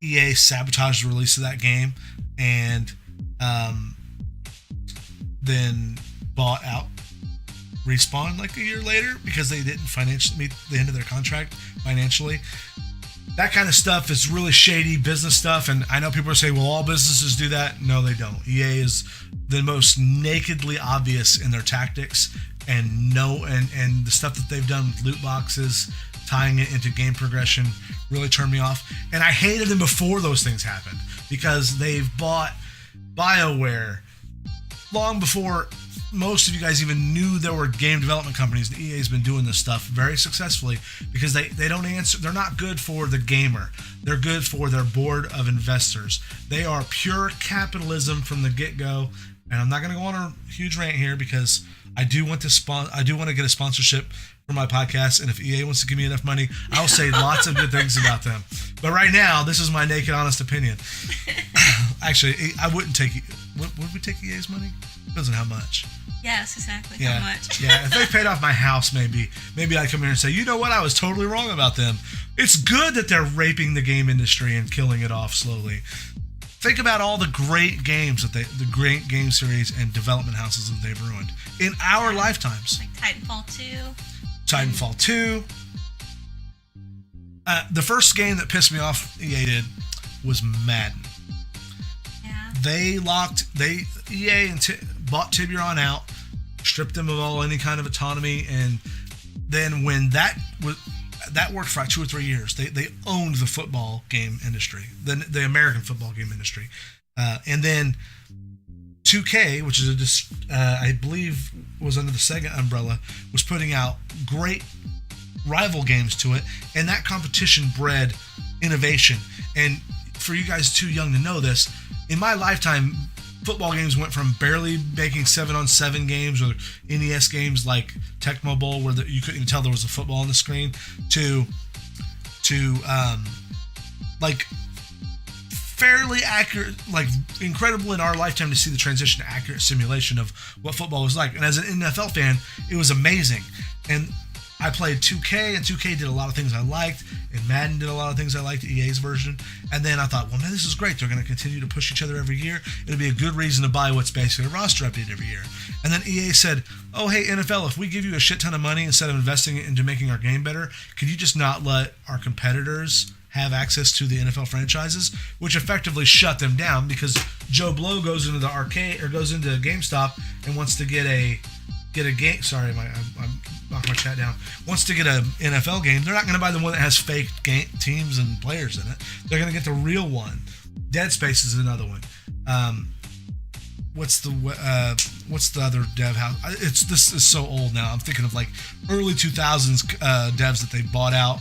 EA sabotaged the release of that game and then bought out Respawn like a year later because they didn't financially meet the end of their contract financially. That kind of stuff is really shady business stuff, and I know people are saying, well, all businesses do that. No, they don't. EA is the most nakedly obvious in their tactics, and the stuff that they've done with loot boxes, tying it into game progression, really turned me off. And I hated them before those things happened, because they've bought BioWare long before most of you guys even knew there were game development companies. The EA's been doing this stuff very successfully because they don't answer. They're not good for the gamer. They're good for their board of investors. They are pure capitalism from the get-go. And I'm not going to go on a huge rant here because I do want to get a sponsorship for my podcast, and if EA wants to give me enough money, I'll say lots of good things about them. But right now, this is my naked, honest opinion. Actually, I wouldn't take. Would we take EA's money? Depends on how much. Yes, exactly. Yeah. How much? Yeah, if they paid off my house, maybe I'd come here and say, you know what, I was totally wrong about them. It's good that they're raping the game industry and killing it off slowly. Think about all the great games the great game series and development houses that they've ruined in our lifetimes. Like Titanfall 2. Titanfall 2. The first game that pissed me off EA did was Madden. Yeah. EA bought Tiburon out, stripped them of any kind of autonomy, and then when that worked for like 2 or 3 years, they owned the football game industry, the American football game industry, and then 2K, which is I believe was under the Sega umbrella, was putting out great rival games to it, and that competition bred innovation. And for you guys too young to know this, in my lifetime, football games went from barely making 7-on-7 games or NES games like Tecmo Bowl, where you couldn't even tell there was a football on the screen, to like fairly accurate, like incredible in our lifetime to see the transition to accurate simulation of what football was like. And as an NFL fan, it was amazing. And I played 2K, and 2K did a lot of things I liked, and Madden did a lot of things I liked, EA's version. And then I thought, well, man, this is great. They're going to continue to push each other every year. It'll be a good reason to buy what's basically a roster update every year. And then EA said, oh, hey, NFL, if we give you a shit ton of money instead of investing it into making our game better, could you just not let our competitors have access to the NFL franchises? Which effectively shut them down, because Joe Blow goes into the arcade or goes into GameStop and wants to get a game. Sorry, I'm knocking my chat down. Wants to get an NFL game. They're not going to buy the one that has fake teams and players in it. They're going to get the real one. Dead Space is another one. What's the other dev house? This is so old now. I'm thinking of like early 2000s devs that they bought out,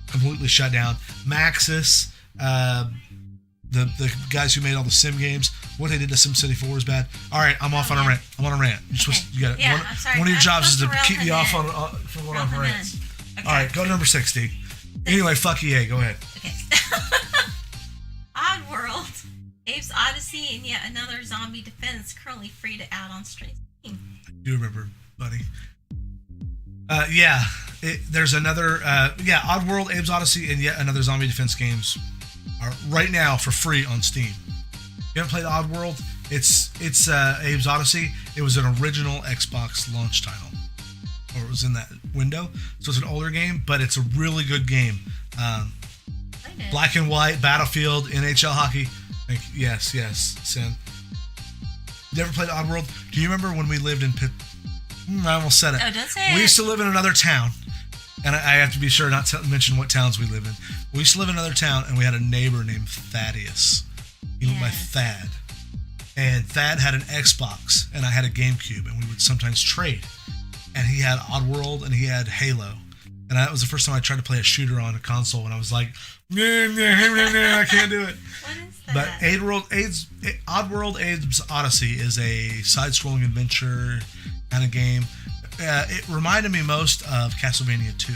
completely shut down. Maxis, the guys who made all the sim games. What they did to SimCity 4 is bad. All right, I'm off on a rant. I'm on a rant. You got it. Yeah, I'm sorry. One of your jobs is to keep me off on from going off rants. Okay. All right, go to number 6, D. Anyway, fuck EA. Go ahead. Okay. Oddworld, Abe's Odyssey, and yet another zombie defense currently free to add on Steam. I do remember, buddy. There's another. Oddworld, Abe's Odyssey, and yet another zombie defense games are right now for free on Steam. If you haven't played Oddworld, it's Abe's Odyssey. It was an original Xbox launch title, or it was in that window. So it's an older game, but it's a really good game. Black and white, Battlefield, NHL hockey. Yes, Sin. You ever played Oddworld? Do you remember when we lived in Pitt? I almost said it. Oh, don't say it. We used to live in another town. And I have to be sure not to mention what towns we live in. We used to live in another town, and we had a neighbor named Thaddeus. He went by Thad. And Thad had an Xbox, and I had a GameCube, and we would sometimes trade. And he had Oddworld, and he had Halo. And that was the first time I tried to play a shooter on a console, and I was like, I can't do it. What is that? But Oddworld Abe's Odyssey is a side-scrolling adventure kind of game. It reminded me most of Castlevania 2.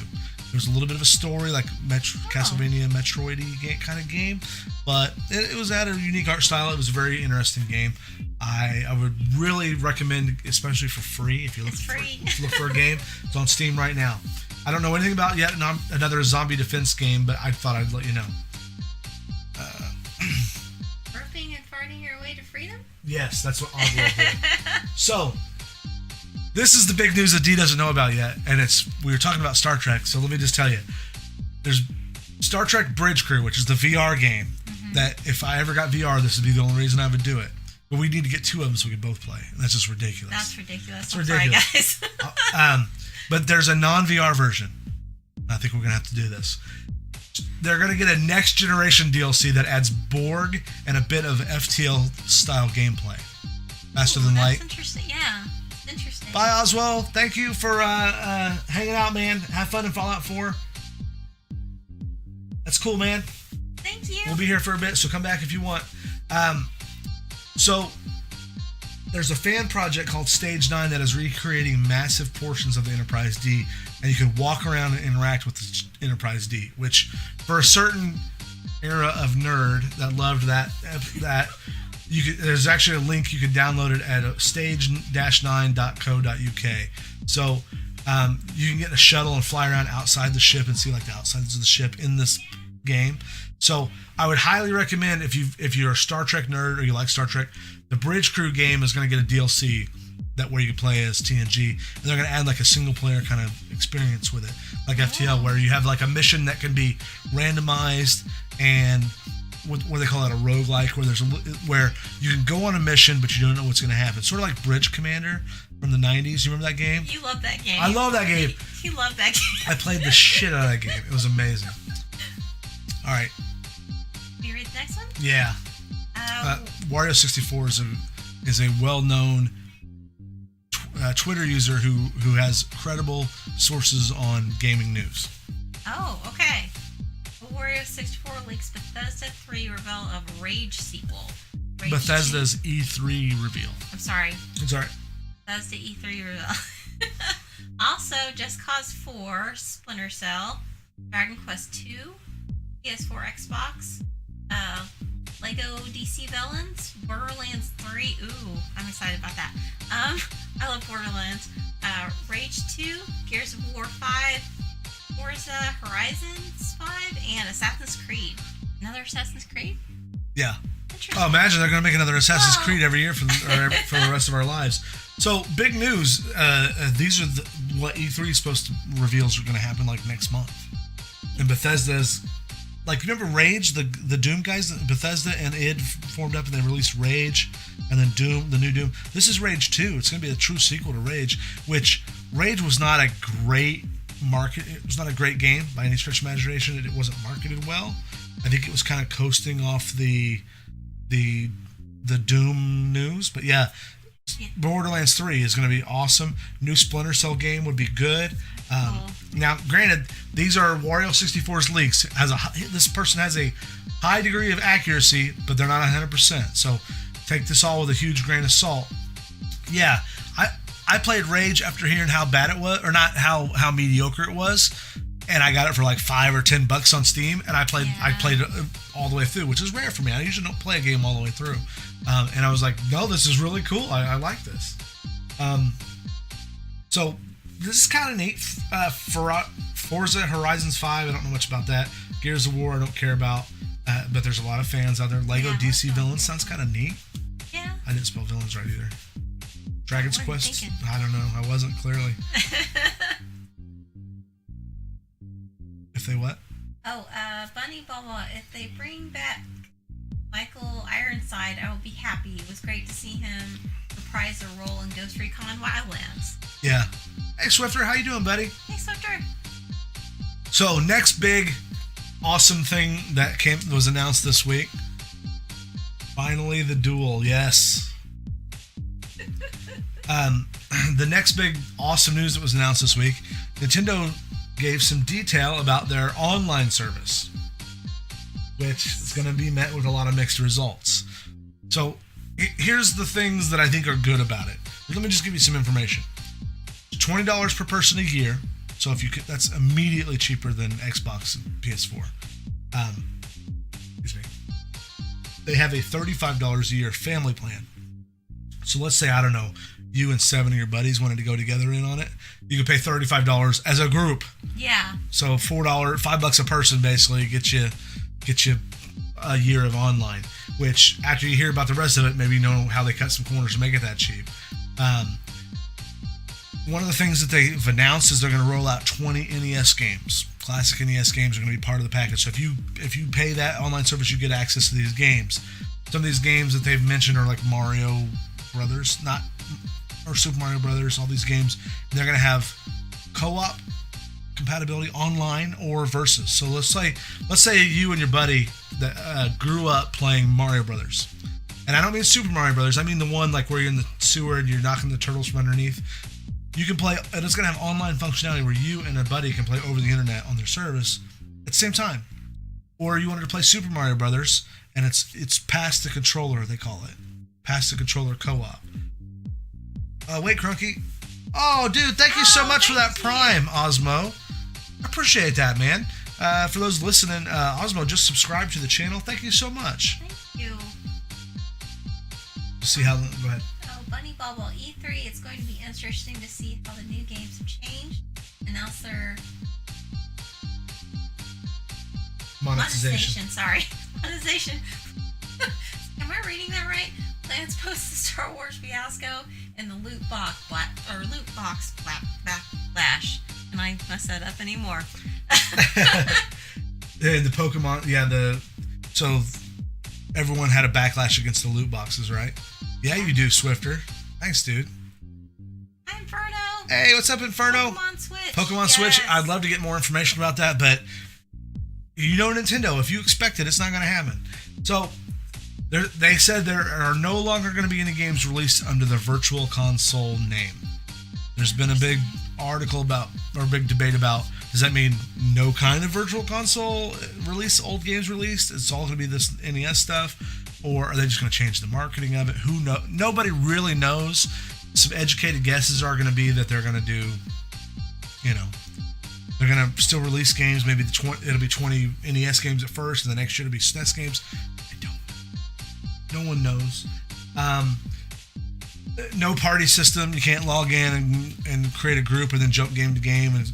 There's a little bit of a story, like Castlevania Metroid-y kind of game, but it was at a unique art style. It was a very interesting game. I would really recommend, especially for free, if you look for a game. It's on Steam right now. I don't know anything about it yet. Another zombie defense game, but I thought I'd let you know. Burping and farting your way to freedom? Yes, that's what Oddworld did. So, this is the big news that Dee doesn't know about yet, and we were talking about Star Trek, so let me just tell you. There's Star Trek Bridge Crew, which is the VR game, that if I ever got VR, this would be the only reason I would do it. But we need to get two of them so we can both play, and that's just ridiculous. That's ridiculous. It's ridiculous. Sorry, guys. But there's a non-VR version. I think we're going to have to do this. They're going to get a next generation DLC that adds Borg and a bit of FTL style gameplay. Faster than light. That's interesting. Yeah. Interesting. Bye, Oswald. Thank you for hanging out, man. Have fun in Fallout 4. That's cool, man. Thank you. We'll be here for a bit, so come back if you want. So there's a fan project called Stage 9 that is recreating massive portions of the Enterprise D, and you can walk around and interact with the Enterprise D, which for a certain era of nerd that loved that there's actually a link you can download it at stage-9.co.uk. So you can get a shuttle and fly around outside the ship and see like the outsides of the ship in this game. So I would highly recommend if you're a Star Trek nerd or you like Star Trek, the Bridge Crew game is going to get a DLC where you can play as TNG, and they're going to add like a single player kind of experience with it, like FTL, where you have like a mission that can be randomized and what they call it, a roguelike, where you can go on a mission but you don't know what's going to happen. Sort of like Bridge Commander from the 90s. You remember that game? You love that game. I love that game. You love that game. I played the shit out of that game. It was amazing. All right. You read the next one? Yeah. Wario64 is a well-known Twitter user who has credible sources on gaming news. Oh, okay. Wario 64 leaks Bethesda 3 reveal of Rage sequel. Rage Bethesda's 2. E3 reveal. I'm sorry. It's alright. Bethesda E3 reveal. Also, Just Cause 4, Splinter Cell, Dragon Quest 2, PS4, Xbox, Lego DC Villains, Borderlands 3. Ooh, I'm excited about that. I love Borderlands. Rage 2, Gears of War 5, Forza Horizons 5, and Assassin's Creed. Another Assassin's Creed? Yeah. Oh, imagine they're going to make another Assassin's Creed every year for the rest of our lives. So, big news. These are what E3 is supposed to reveals are going to happen like next month. And Bethesda's, like, you remember Rage, the Doom guys? Bethesda and id formed up and they released Rage, and then Doom, the new Doom. This is Rage 2. It's going to be a true sequel to Rage, which Rage was not a great it was not a great game by any stretch of imagination. It wasn't marketed well. I think it was kind of coasting off the Doom news. But yeah, Borderlands 3 is going to be awesome. New Splinter Cell game would be good. Now, granted, these are Wario 64's leaks. This person has a high degree of accuracy, but they're not 100%. So take this all with a huge grain of salt. Yeah, I played Rage after hearing how bad it was, or not how mediocre it was, and I got it for like $5 or $10 on Steam, and I played it all the way through, which is rare for me. I usually don't play a game all the way through, and I was like, no, this is really cool. I like this. So this is kind of neat. Forza Horizons 5, I don't know much about that. Gears of War, I don't care about. but there's a lot of fans out there. Lego Yeah, DC that's villains awesome. sounds kind of neat. Yeah. I didn't spell villains right either. Dragon's What are you Quest? thinking? I don't know. I wasn't clearly. If they what? Bunny Bubble, if they bring back Michael Ironside, I will be happy. It was great to see him reprise a role in Ghost Recon Wildlands. Yeah. Hey, Swifter, how you doing, buddy? Hey, Swifter. So, next big awesome thing that was announced this week. Finally, the Duel. Yes. The next big awesome news that was announced this week, Nintendo gave some detail about their online service, which is going to be met with a lot of mixed results. So here's the things that I think are good about it. Let me just give you some information. It's $20 per person a year. So if you could, that's immediately cheaper than Xbox and PS4. Excuse me. They have a $35 a year family plan. So let's say, I don't know, you and 7 of your buddies wanted to go together in on it. You could pay $35 as a group. Yeah. So $5 a person basically get you a year of online. Which after you hear about the rest of it, maybe you know how they cut some corners to make it that cheap. One of the things that they've announced is they're going to roll out 20 NES games. Classic NES games are going to be part of the package. So if you pay that online service, you get access to these games. Some of these games that they've mentioned are like Mario Brothers, or Super Mario Brothers, all these games. And they're going to have co-op compatibility online or versus. So let's say you and your buddy that grew up playing Mario Brothers. And I don't mean Super Mario Brothers. I mean the one like where you're in the sewer and you're knocking the turtles from underneath. You can play, and it's going to have online functionality where you and a buddy can play over the internet on their service at the same time. Or you wanted to play Super Mario Brothers, and it's past the controller, they call it. Past the controller co-op. Wait, Crunky. Oh, dude, thank you so much for that Prime, Osmo. I appreciate that, man. For those listening, Osmo, just subscribe to the channel. Thank you so much. Thank you. See how, go ahead. Oh, Bunny Bubble E3. It's going to be interesting to see how the new games have changed. Announce their Monetization. Sorry, monetization. Am I reading that right? Plans post the Star Wars fiasco and the loot box backlash. Can I mess that up anymore? And the Pokemon, so everyone had a backlash against the loot boxes, right? Yeah, you do, Swifter. Thanks, dude. Hi, Inferno. Hey, what's up, Inferno? Pokemon Switch. Switch. I'd love to get more information about that, but you know Nintendo, if you expect it, it's not going to happen. So they said there are no longer going to be any games released under the Virtual Console name. There's been a big article big debate about, does that mean no kind of Virtual Console release, old games released? It's all going to be this NES stuff? Or are they just going to change the marketing of it? Who knows? Nobody really knows. Some educated guesses are going to be that they're going to do, they're going to still release games. Maybe it'll be 20 NES games at first, and the next year it'll be SNES games. I don't know. No one knows. No party system. You can't log in and create a group and then jump game to game and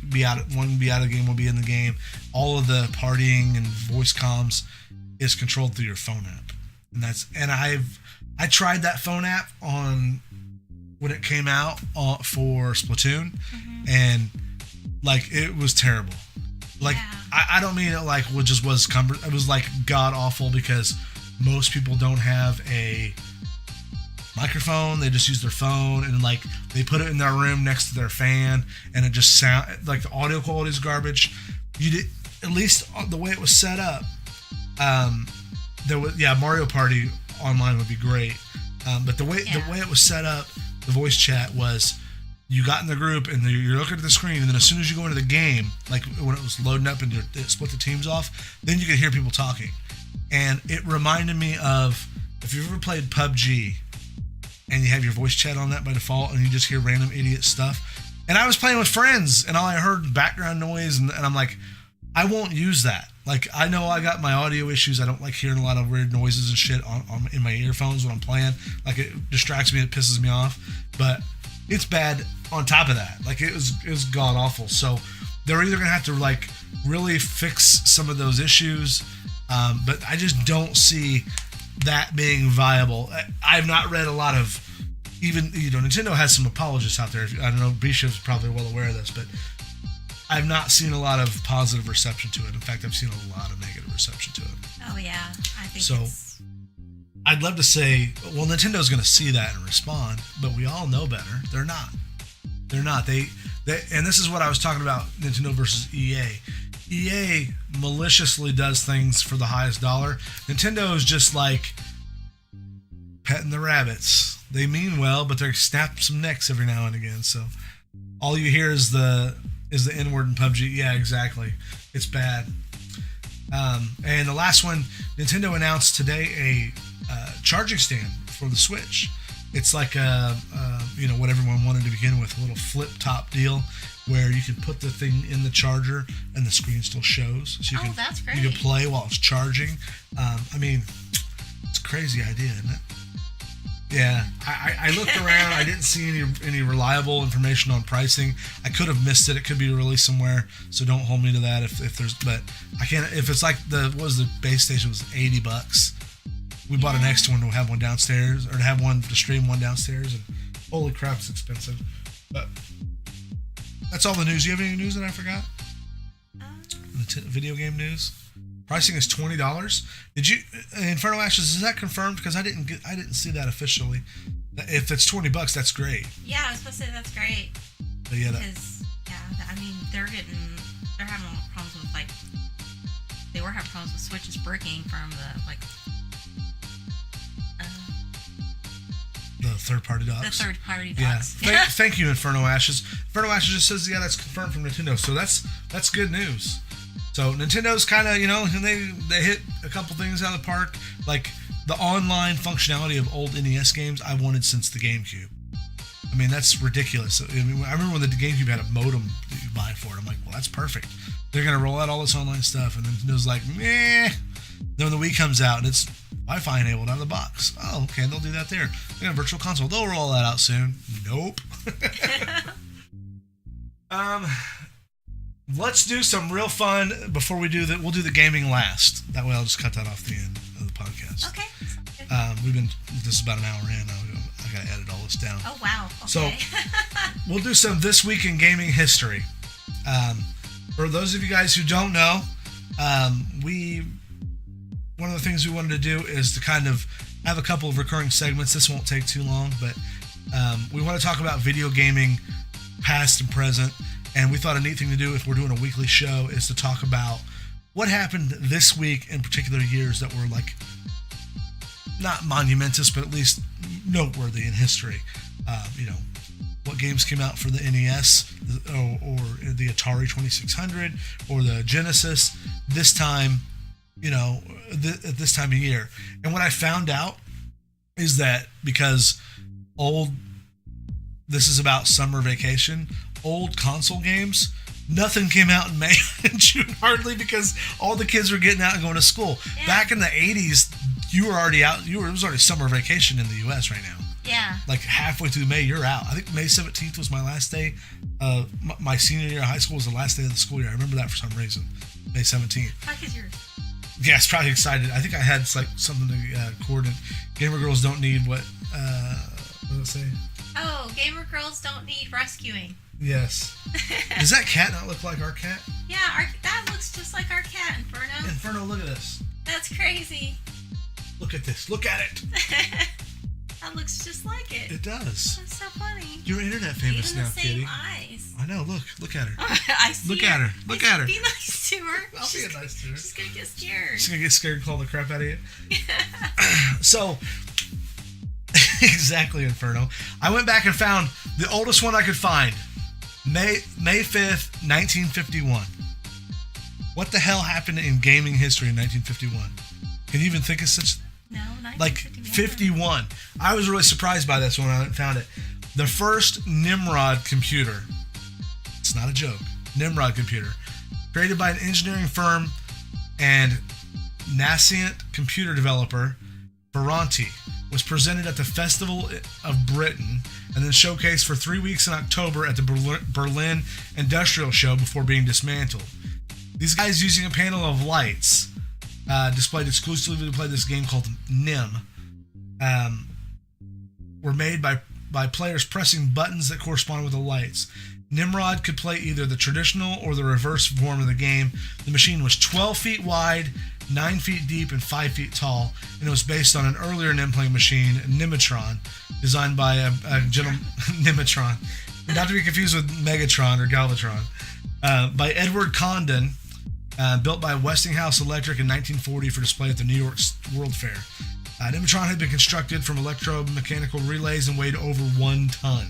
one be out of the game, one be in the game. All of the partying and voice comms is controlled through your phone app. And I tried that phone app on when it came out for Splatoon, and like it was terrible. Like I don't mean it like it was like god awful, because most people don't have a microphone. They just use their phone, and like they put it in their room next to their fan, and it just sound like the audio quality is garbage. At least the way it was set up. Mario Party online would be great, but the way it was set up, the voice chat was, you got in the group and you're looking at the screen, and then as soon as you go into the game, like when it was loading up and it split the teams off, then you could hear people talking, and it reminded me of if you've ever played PUBG and you have your voice chat on that by default, and you just hear random idiot stuff. And I was playing with friends, and all I heard background noise, and I'm like, I won't use that. Like, I know I got my audio issues. I don't like hearing a lot of weird noises and shit in my earphones when I'm playing. Like, it distracts me, it pisses me off. But it's bad on top of that. Like, it was god awful. So they're either gonna have to like really fix some of those issues But I just don't see that being viable. I've not read a lot of, even, Nintendo has some apologists out there. I don't know, Bishop's probably well aware of this, but I've not seen a lot of positive reception to it. In fact, I've seen a lot of negative reception to it. Oh, yeah. I think so. I'd love to say, well, Nintendo's going to see that and respond, but we all know better. They're not. They're not. They and this is what I was talking about, Nintendo versus EA. EA maliciously does things for the highest dollar. Nintendo is just like petting the rabbits. They mean well, but they snap some necks every now and again. So all you hear is the N-word in PUBG. Yeah, exactly. It's bad. And the last one, Nintendo announced today a charging stand for the Switch. It's like what everyone wanted to begin with, a little flip top deal where you can put the thing in the charger and the screen still shows. So that's great. You can play while it's charging. It's a crazy idea, isn't it? Yeah, I looked around. I didn't see any reliable information on pricing. I could have missed it. It could be released somewhere, so don't hold me to that. If there's, but I can't. If it's like the base station was $80. We bought an extra one to have one downstairs, or to have one to stream one downstairs, and holy crap, it's expensive. But that's all the news. You have any news that I forgot? Video game news. Pricing is $20. Did you Inferno Ashes? Is that confirmed? Because I didn't see that officially. If it's $20, that's great. Yeah, I was supposed to say that's great. But yeah, they're having problems with they were having problems with switches breaking from the third-party docs. The third-party docs. Yeah. Thank you, Inferno Ashes. Inferno Ashes just says, yeah, that's confirmed from Nintendo. So that's good news. So Nintendo's kind of, they hit a couple things out of the park. Like the online functionality of old NES games I wanted since the GameCube. I mean, that's ridiculous. I remember when the GameCube had a modem that you buy for it. I'm like, well, that's perfect. They're going to roll out all this online stuff. And Nintendo's like, meh. Then when the Wii comes out and it's Wi-Fi enabled out of the box. Oh, okay, they'll do that there. They got a virtual console. They'll roll that out soon. Nope. Let's do some real fun before we do that. We'll do the gaming last. That way I'll just cut that off the end of the podcast. Okay. This is about an hour in. I got to edit all this down. Oh, wow. Okay. So we'll do some This Week in Gaming History. For those of you guys who don't know, one of the things we wanted to do is to kind of have a couple of recurring segments. This won't take too long, but we want to talk about video gaming past and present. And we thought a neat thing to do if we're doing a weekly show is to talk about what happened this week in particular years that were not monumentous, but at least noteworthy in history. What games came out for the NES or the Atari 2600 or the Genesis this time, at this time of year. And what I found out is that because this is about summer vacation, old console games, nothing came out in May and June hardly, because all the kids were getting out and going to school. Yeah. Back in the 80s, you were already out. It was already summer vacation in the U.S. right now. Yeah. Like halfway through May, you're out. I think May 17th was my last day. My senior year of high school was the last day of the school year. I remember that for some reason. May 17th. Probably because you're... Yeah, it's probably excited. I think I had something to coordinate. Gamer girls don't need what does it say? Oh, gamer girls don't need rescuing. Yes. Does that cat not look like our cat? Yeah, that looks just like our cat, Inferno. Inferno, look at this. That's crazy. Look at this. Look at it. That looks just like it. It does. That's so funny. You're internet famous now, Kitty. Even the same eyes. I know. Look at her. I see Look at her. Look at her. Be nice to her. I'll be nice to her. She's gonna get scared. She's gonna get scared and call the crap out of you. So, exactly, Inferno. I went back and found the oldest one I could find. May 5th, 1951. What the hell happened in gaming history in 1951? Can you even think of such... No, 51. I was really surprised by this when I found it. The first Nimrod computer. It's not a joke. Nimrod computer. Created by an engineering firm and nascent computer developer, Ferranti, was presented at the Festival of Britain and then showcased for 3 weeks in October at the Berlin Industrial Show before being dismantled. These guys, using a panel of lights, displayed exclusively to play this game called NIM, were made by players pressing buttons that correspond with the lights. Nimrod could play either the traditional or the reverse form of the game. The machine was 12 feet wide, 9 feet deep, and 5 feet tall, and it was based on an earlier NIM playing machine, Nimitron, designed by a gentleman, Nimitron, not to be confused with Megatron or Galvatron, by Edward Condon, built by Westinghouse Electric in 1940 for display at the New York World Fair. Nimitron had been constructed from electromechanical relays and weighed over 1 ton.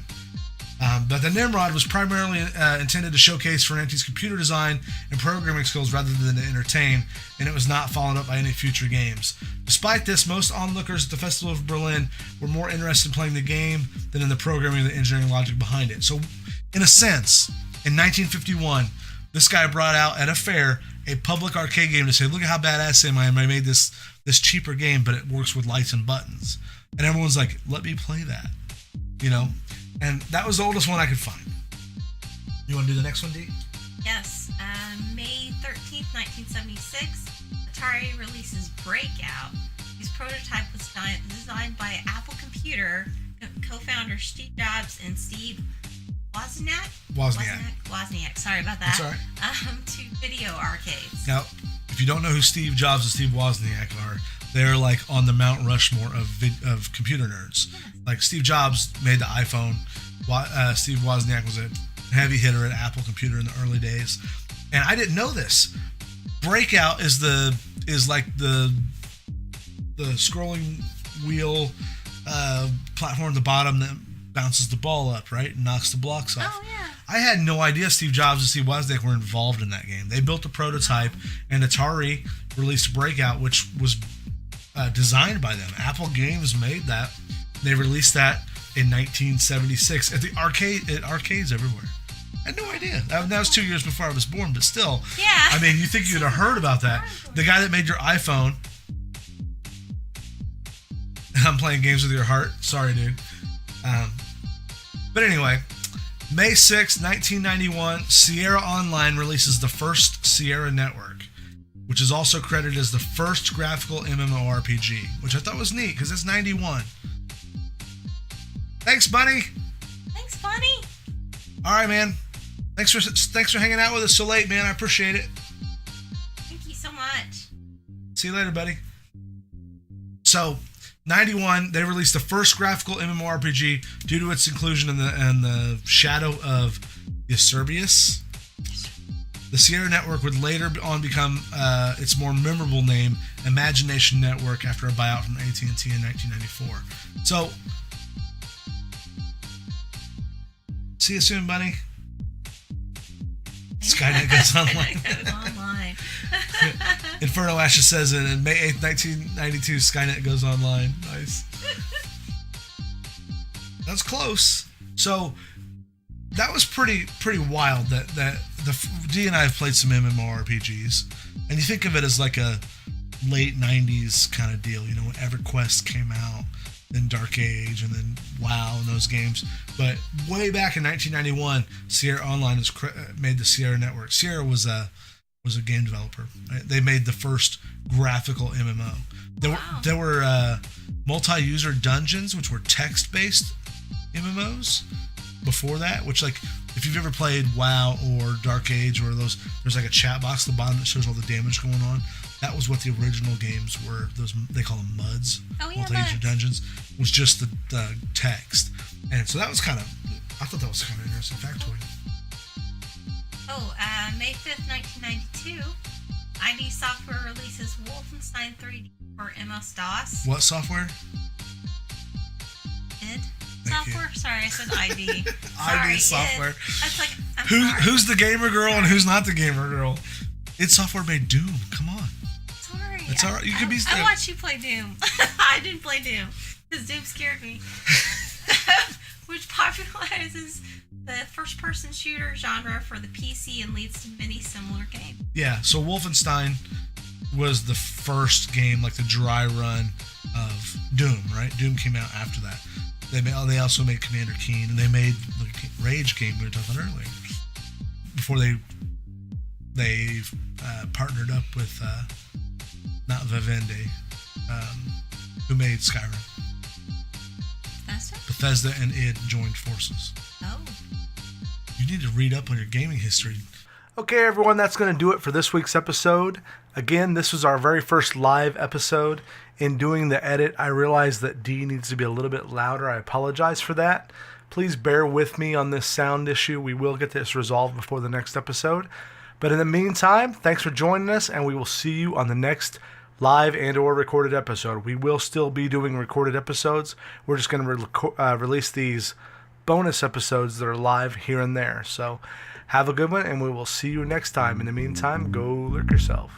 But the Nimrod was primarily intended to showcase Ferranti's computer design and programming skills rather than to entertain, and it was not followed up by any future games. Despite this, most onlookers at the Festival of Berlin were more interested in playing the game than in the programming and the engineering logic behind it. So, in a sense, in 1951, this guy brought out at a fair a public arcade game to say, look at how badass I am. I made this cheaper game, but it works with lights and buttons. And everyone's like, let me play that. You know? And that was the oldest one I could find. You want to do the next one, Dee? Yes. May 13th, 1976, Atari releases Breakout. His prototype was designed by Apple Computer co-founder Steve Jobs and Steve Wozniak. Sorry about that. That's all right. To video arcades. Now, if you don't know who Steve Jobs and Steve Wozniak are, they're like on the Mount Rushmore of computer nerds. Like Steve Jobs made the iPhone. Steve Wozniak was a heavy hitter at Apple Computer in the early days, and I didn't know this. Breakout is like the scrolling wheel platform at the bottom that bounces the ball up, right, and knocks the blocks off. Oh yeah. I had no idea Steve Jobs and Steve Wozniak were involved in that game. They built a prototype, and Atari released Breakout, which was designed by them. Apple Games made that. They released that in 1976 at arcades everywhere. I had no idea. That was 2 years before I was born, but still. Yeah. I mean, you think you'd have heard about that. The guy that made your iPhone. I'm playing games with your heart. Sorry, dude. But anyway, May 6, 1991, Sierra Online releases the first Sierra Network, which is also credited as the first graphical MMORPG, which I thought was neat because it's 91. Thanks, Bunny. Thanks, Bunny. All right, man. Thanks for hanging out with us so late, man. I appreciate it. Thank you so much. See you later, buddy. So, 91, they released the first graphical MMORPG due to its inclusion in the shadow of Eusebius. The Sierra Network would later on become its more memorable name, Imagination Network, after a buyout from AT&T in 1994. So, see you soon, buddy. Skynet goes online. Inferno Ashes says it in May 8th, 1992, Skynet goes online. Nice. That's close. So that was pretty wild. That the D and I have played some MMORPGs, and you think of it as like a late 90s kind of deal. You know, when EverQuest came out, then Dark Age, and then WoW and those games. But way back in 1991, Sierra Online made the Sierra Network. Sierra was a game developer. Right? They made the first graphical MMO. There were multi-user dungeons, which were text-based MMOs before that, which, like, if you've ever played WoW or Dark Age or those, there's like a chat box at the bottom that shows all the damage going on. That was what the original games were. Those, they call them MUDs, multi-user dungeons, was just the text. And so that was I thought that was kind of interesting factoid. May 5th, 1992, ID Software releases Wolfenstein 3D for MS-DOS. What software? Software? Sorry, I said ID. ID Software. That's like, who's the gamer girl and who's not the gamer girl? Id Software made Doom. Come on. Sorry. It's all right. You could be. I watched you play Doom. I didn't play Doom because Doom scared me. Which popularizes the first-person shooter genre for the PC and leads to many similar games. Yeah, so Wolfenstein was the first game, like the dry run of Doom, right? Doom came out after that. They also made Commander Keen, and they made the Rage game we were talking about earlier. Before they partnered up with not Vivendi, who made Skyrim. Bethesda and id joined forces. Oh. You need to read up on your gaming history. Okay, everyone, that's going to do it for this week's episode. Again, this was our very first live episode. In doing the edit, I realized that D needs to be a little bit louder. I apologize for that. Please bear with me on this sound issue. We will get this resolved before the next episode. But in the meantime, thanks for joining us, and we will see you on the next live and or recorded episode. We will still be doing recorded episodes. We're just going to release these bonus episodes that are live here and there. So have a good one, and we will see you next time. In the meantime, go lurk yourself.